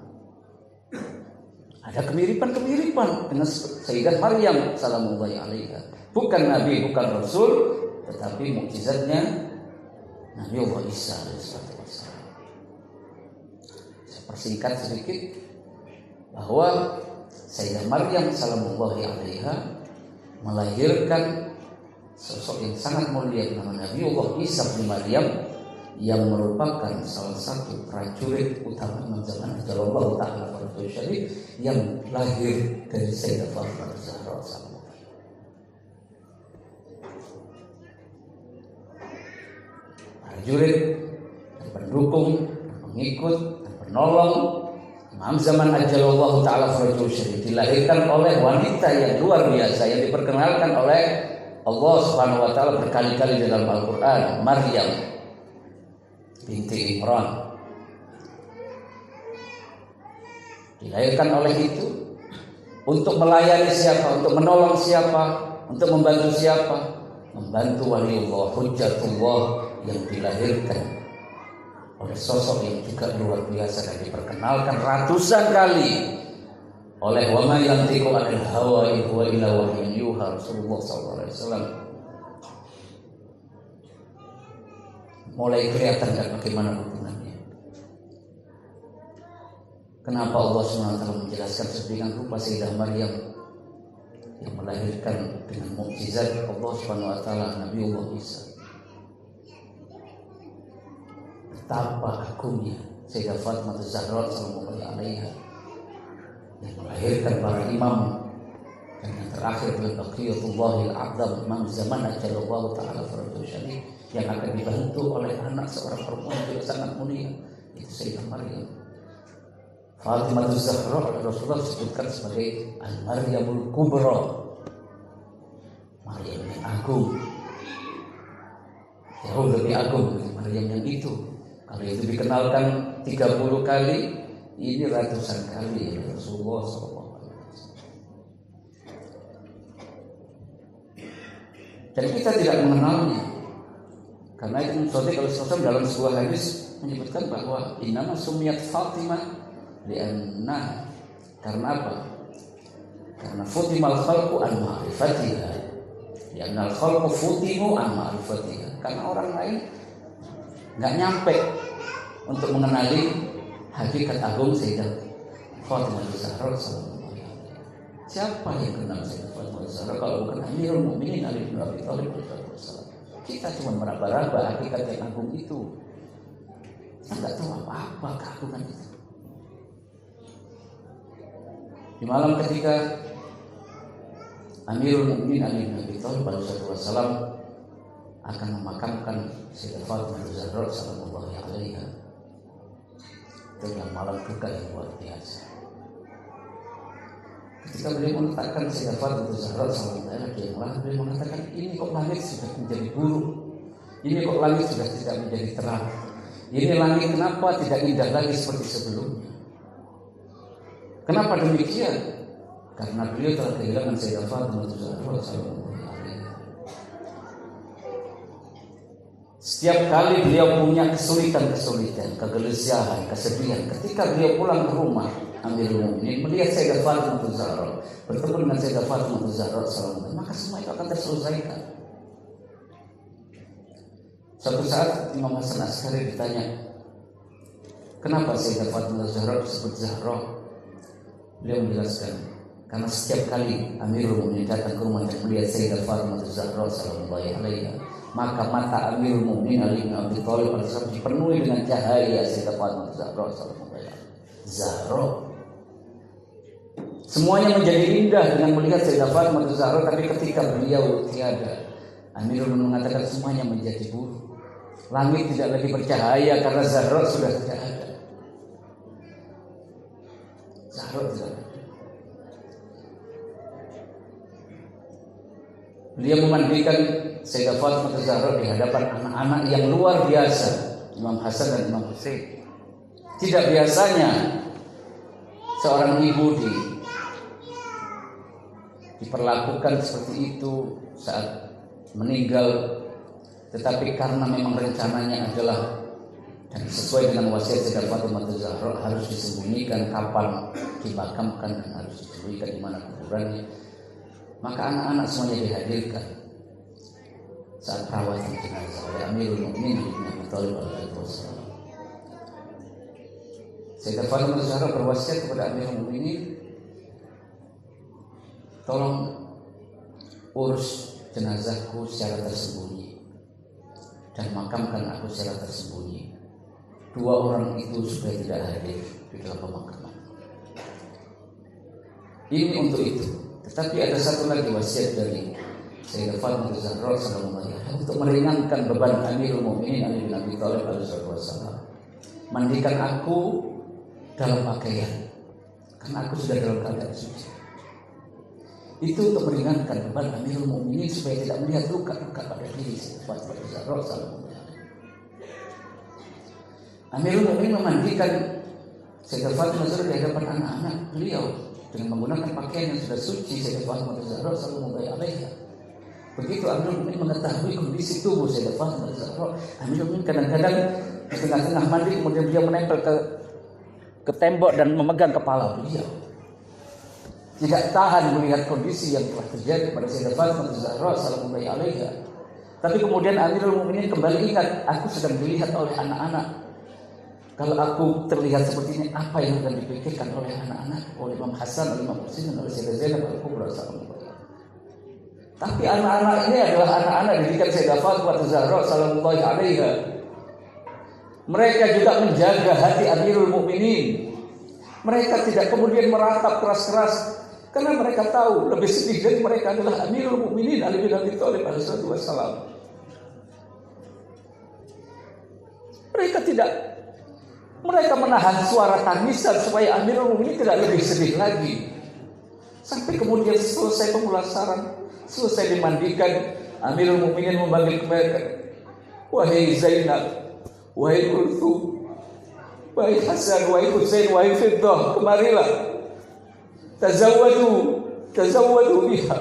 Ada kemiripan dengan Sayyidah Maryam salamullahi alaiha. Bukan nabi, bukan rasul, tetapi mukjizatnya Nabi Allah Isa alaihissalam. Saya persingkat sedikit bahwa Sayyidah Maryam salamullahi alaiha melahirkan sosok yang sangat mulia bernama Nabi Allah Isa bin Maryam, yang merupakan salah satu prajurit utama zaman Rasulullah Ta'ala Fardu Syarif yang lahir dari Sayyidah Fatimah Zahra. Prajurit dan pendukung, dan pengikut, dan penolong Imam zaman Ajalullah Ta'ala Fardu Syarif, dilahirkan oleh wanita yang luar biasa yang diperkenalkan oleh Allah Subhanahu wa Ta'ala berkali-kali dalam Al-Quran, Maryam binti Imran. Dilahirkan oleh itu untuk melayani siapa, untuk menolong siapa, untuk membantu siapa? Membantu waliullah, hujjatullah yang dilahirkan oleh sosok yang juga luar biasa dan diperkenalkan ratusan kali oleh wa ma yantiqu 'anil hawa in huwa illa wahyun yuha, Rasulullah sallallahu alaihi wasallam. Mulai kelihatan kan bagaimana hubungannya. Kenapa Allah SWT menjelaskan sedemikian rupa Sayyidah Maryam yang melahirkan dengan mukjizat Allah SWT Nabiullah Isa. Betapa agungnya Sayyidah Fatimah Zahra sallallahu alaiha yang melahirkan para imam, dan yang terakhir adalah Baqiyatullahil A'zam, imam zaman Ajalullah Ta'ala Fardu Syarif, yang akan dibantu oleh anak seorang perempuan yang juga sangat mulia, itu Sayyidah Maryam. Fatimah Zahra oleh Rasulullah disebutkan sebagai Al-Maryamul Kubra, Maryam yang agung, jauh lebih agung dari Maryam yang itu. Kalau itu dikenalkan 30 kali, ini ratusan kali oleh Rasulullah SAW. Dan kita tidak mengenalnya. Karena itu Sadiq al-Sultan dalam sebuah hadis menyebutkan bahwa innama sumiyat Fatimah li'anna, karena apa? Karena futimal khalqu an ma'rifatiha, li'anna al-khalqu futimu an ma'rifatiha. Karena orang lain nggak nyampe untuk mengenali hakikat agung Sayyidah Fatimah Zahra sallallahu alaihi wasallam. Siapa yang kenal Sayyidah Fatimah Zahra kalau bukan Amirul Mukminin Ali bin Abi Thalib radhiyallahu anhu? Kita cuma meraba-raba hakikat yang agung itu. Kita nggak tahu apa-apa keagungan itu. Di malam ketika Amirul Mukminin Ali bin Abi Thalib radhiyallahu anhu akan memakamkan Sayyidah Fatimah Zahra sallallahu alaihi wasallam, itu yang malam duka yang luar biasa. Ketika beliau meletakkan Sayyidah Fatimah Zahra sallallahu alaihi wasallam, beliau mengatakan, ini kok langit sudah menjadi buruk, ini kok langit sudah tidak menjadi terang, ini langit kenapa tidak indah lagi seperti sebelumnya? Kenapa demikian? Karena beliau telah kehilangan Sayyidah Fatimah Zahra sallallahu alaihi wasallam. Setiap kali beliau punya kesulitan, kegelisahan, kesedihan, ketika beliau pulang ke rumah Amirul Mukminin melihat Sayyidah Fatimah Zahra, bertemu dengan Sayyidah Fatimah Zahra sallallahu, maka semua itu akan terselesaikan. Suatu saat Imam Hasan Askari ditanya, kenapa Sayyidah Fatimah Zahra disebut Zahra? Beliau menjelaskan, karena setiap kali Amirul Mukminin datang ke rumah dan melihat Sayyidah Fatimah Zahra sallallahu alaihi, maka mata Amirul Mukminin Ali bin Abi Thalib dipenuhi dengan cahaya Sayyidah Fatimah Zahra sallallahu alaihi Zahra. Semuanya menjadi indah dengan melihat Sayyidah Fatimah Zahra, tapi ketika beliau tiada, Amirul Mukminin mengatakan semuanya menjadi buruk. Langit tidak lagi bercahaya karena Zahra sudah tidak ada. Zahra tidak ada. Beliau memandikan Sayyidah Fatimah Zahra di hadapan anak-anak yang luar biasa, Imam Hasan dan Imam Husain. Tidak biasanya seorang ibu diperlakukan seperti itu saat meninggal, tetapi karena memang rencananya adalah dan sesuai dengan wasiat Sayyidah Fatimah Zahra harus disembunyikan kapan dimakamkan dan harus disembunyikan di mana kuburannya, maka anak-anak semuanya dihadirkan saat perawatan jenazah oleh Amirul Mukminin Ali bin Abi Thalib alaihi wasallam. Sayyidah Fatimah Zahra berwasiat kepada Amirul Mukminin, tolong urus jenazahku secara tersembunyi dan makamkan aku secara tersembunyi. Dua orang itu supaya tidak hadir di dalam pemakaman. Ini untuk itu. Tetapi ada satu lagi wasiat dari Sayyidah Fatimah Zahra sallallahu alaihi wasallam untuk meringankan beban Amirul Mukminin Ali bin Abi Thalib alaihi wasallam. Mandikan aku dalam pakaian, karena aku sudah dalam keadaan suci. Itu untuk meringankan beban Amirul Mukminin supaya tidak melihat luka-luka pada diri Sayyidah Fatimah Zahra sallallahu alaihi wasallam. Amirul Mukminin memandikan Sayyidah Fatimah Zahra di hadapan anak-anak beliau dengan menggunakan pakaian yang sudah suci Sayyidah Fatimah Zahra sallallahu alaihi wasallam. Begitu Amirul Mukminin mengetahui kondisi tubuh Sayyidah Fatimah Zahra, Amirul Mukminin kadang-kadang di tengah-tengah mandi kemudian beliau menempel ke tembok dan memegang kepala beliau. Tidak tahan melihat kondisi yang telah terjadi pada Sayyidah Fatimah Zahra sallallahu alaihi wasallam. Tapi kemudian Amirul Mukminin kembali ingat, aku sedang dilihat oleh anak-anak. Kalau aku terlihat seperti ini, apa yang akan dipikirkan oleh anak-anak, oleh Imam Hasan, oleh Imam Husain, oleh Sayyidah Zainab al-Kubra sallallahu alaihi wasallam. Tapi anak-anak ini adalah anak-anak didikan Sayyidah Fatimah Zahra sallallahu alaihi wasallam. Mereka juga menjaga hati Amirul Mukminin. Mereka tidak kemudian meratap keras-keras, karena mereka tahu lebih sedih dari mereka adalah Amirul Mukminin Ali bin Abi Thalib alaihi wasallam. Mereka menahan suara tangisan supaya Amirul Mukminin tidak lebih sedih lagi. Sampai kemudian selesai pemulasaran, selesai dimandikan, Amirul Mukminin memanggil mereka, wahai Zainab, wahai Kulthum, wahai Hasan, wahai Husain, wahai Fiddah, kemarilah. Tazawwadu biha.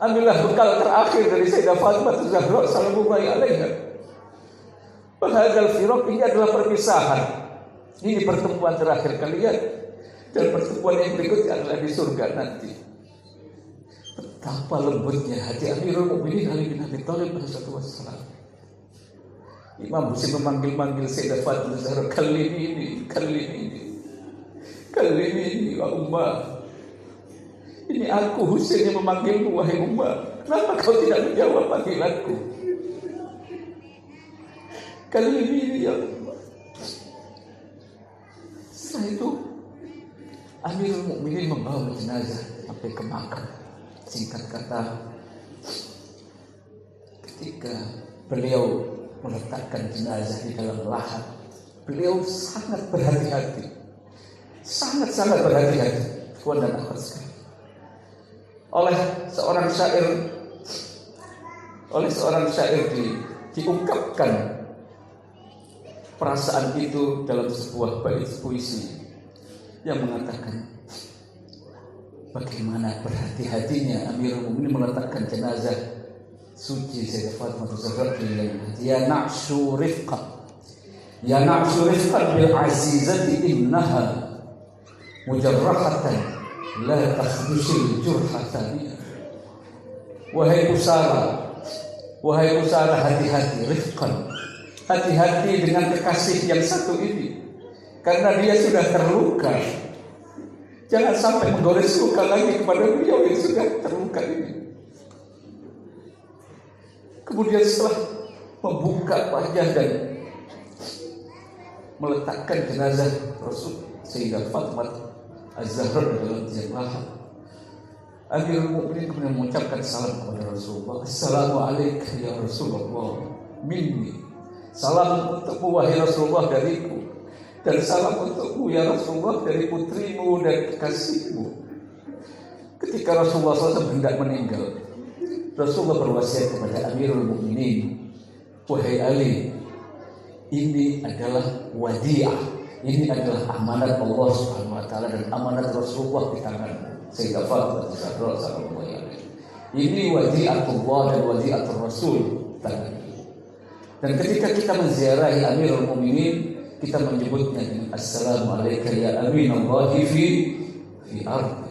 Ambillah bekal terakhir dari Sayyidah Fatimah Zahra sallallahu alaihi wasallam. Bahadzal firaq, ini adalah perpisahan. Ini pertemuan terakhir kalian, dan pertemuan yang berikutnya adalah di surga nanti. Betapa lembutnya hati Amirul Mukminin Ali bin Abi Thalib alaihi wasallam. Imam Husain memanggil Sayyidah Fatimah Zahra, kallimini ya Ummah. Ini aku Husain yang memanggilmu, wahai Ummah. Kenapa kau tidak menjawab panggilanku? Kallimini ya Ummah. Setelah itu Amirul Mukminin membawa jenazah sampai ke makam. Singkat kata, ketika beliau meletakkan jenazah di dalam lahat, beliau sangat berhati-hati, sangat berhati-hati. Tuan dan akhwat sekalian, oleh seorang syair diungkapkan perasaan itu dalam sebuah bait puisi yang mengatakan bagaimana berhati-hatinya Amirul Mukminin meletakkan jenazah suci Sayyidah Fatimah Zahra billahi ya na'shu rifqa ya na'shu rifqa bil azizati innaha mujarrahatan la takhdushil jurhatani. Wahai pusara, hati-hati, rifqan, hati-hati dengan kekasih yang satu ini, karena dia sudah terluka. Jangan sampai menggores luka lagi kepada beliau yang sudah terluka ini. Kemudian setelah membuka wajah dan meletakkan jenazah Rasul Sayyidah Fatimah Az-Zahra dalam tiang lahat, Amirul Mukminin kemudian mengucapkan salam kepada Rasulullah. Assalamualaikum ya Rasulullah minni. Salam untukmu wahai Rasulullah dariku, dan salam untukmu ya Rasulullah dari putrimu dan kekasihmu. Ketika Rasulullah SAW hendak meninggal, Rasulullah berwasiat kepada Amirul Mukminin, wahai Ali, ini adalah wadi'ah, ini adalah amanat Allah Subhanahu wa taala dan amanat Rasulullah di tanganmu. Sayyidah Fatimah Zahra sallallahu alaihi wasallam. Ini wadi'atullah dan wadi'atul Rasul tanganmu. Dan ketika kita menziarahi Amirul Mukminin, kita menyebutnya dengan Assalamualaikum ya aminallahi fi ardi.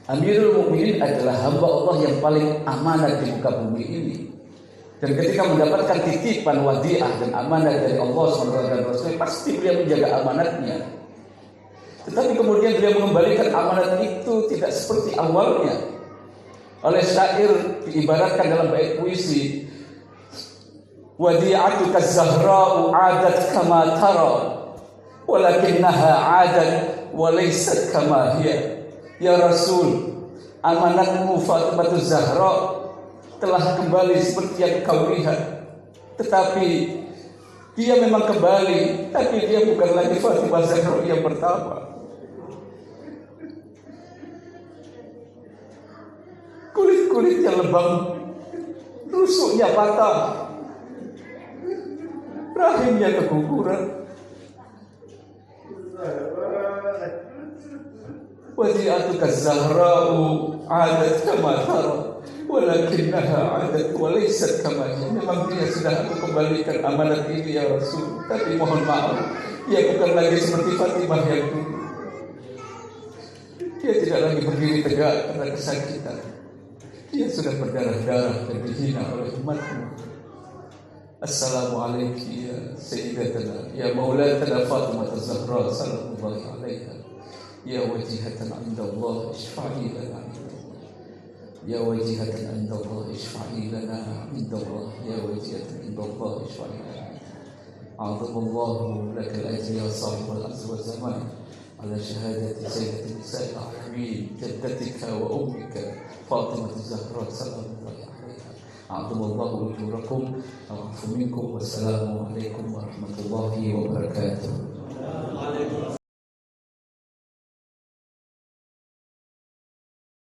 Amirul Mukminin adalah hamba Allah yang paling amanat di muka bumi ini. Dan ketika mendapatkan titipan wadi'ah dan amanat dari Allah SWT dan Rasul, pasti beliau menjaga amanatnya. Tetapi kemudian beliau mengembalikan amanat itu tidak seperti awalnya. Oleh syair diibaratkan dalam bait puisi, wadi'atuka zahra'u 'adat kama tara walakinnaha 'adat wa laysat kama hiya. Ya Rasul, amanatmu Fatimah Zahra telah kembali seperti yang kau lihat. Tetapi dia memang kembali, tapi dia bukan lagi Fatimah Zahra yang pertama. Kulit-kulitnya lebam, rusuknya patah, rahimnya keguguran. Wadi'atuka zahra'u 'adat kama tara walakinnaha 'adat wa laysat kama hiya. Memang dia sudah aku kembalikan amanat ini ya Rasul, tapi mohon maaf, dia bukan lagi seperti Fatimah yang dulu. Dia tidak lagi berdiri tegak karena kesakitan. Dia sudah berdarah-darah dan dihina oleh umatmu. Assalamualaikum ya Sayyidatana ya Maulatana Fatimah Zahra sallallahu alaiha. Ya wajihatan 'inda Allah ishfa'i lana 'inda Allah. Ya wajihatan 'inda Allah ishfa'i lana 'inda Allah. Ya wajihatan 'inda Allah ishfa'i lana. A'adhamallahu lakal ajri ya sahibal asr wa zaman ala syahadati sayyidati nisa'il alamin jaddatika wa ummika Fatimah Zahra sallallahu alaiha. A'adhamallahu ujurakum wa afu minkum. Wassalamu alaikum warahmatullahi wabarakatuh.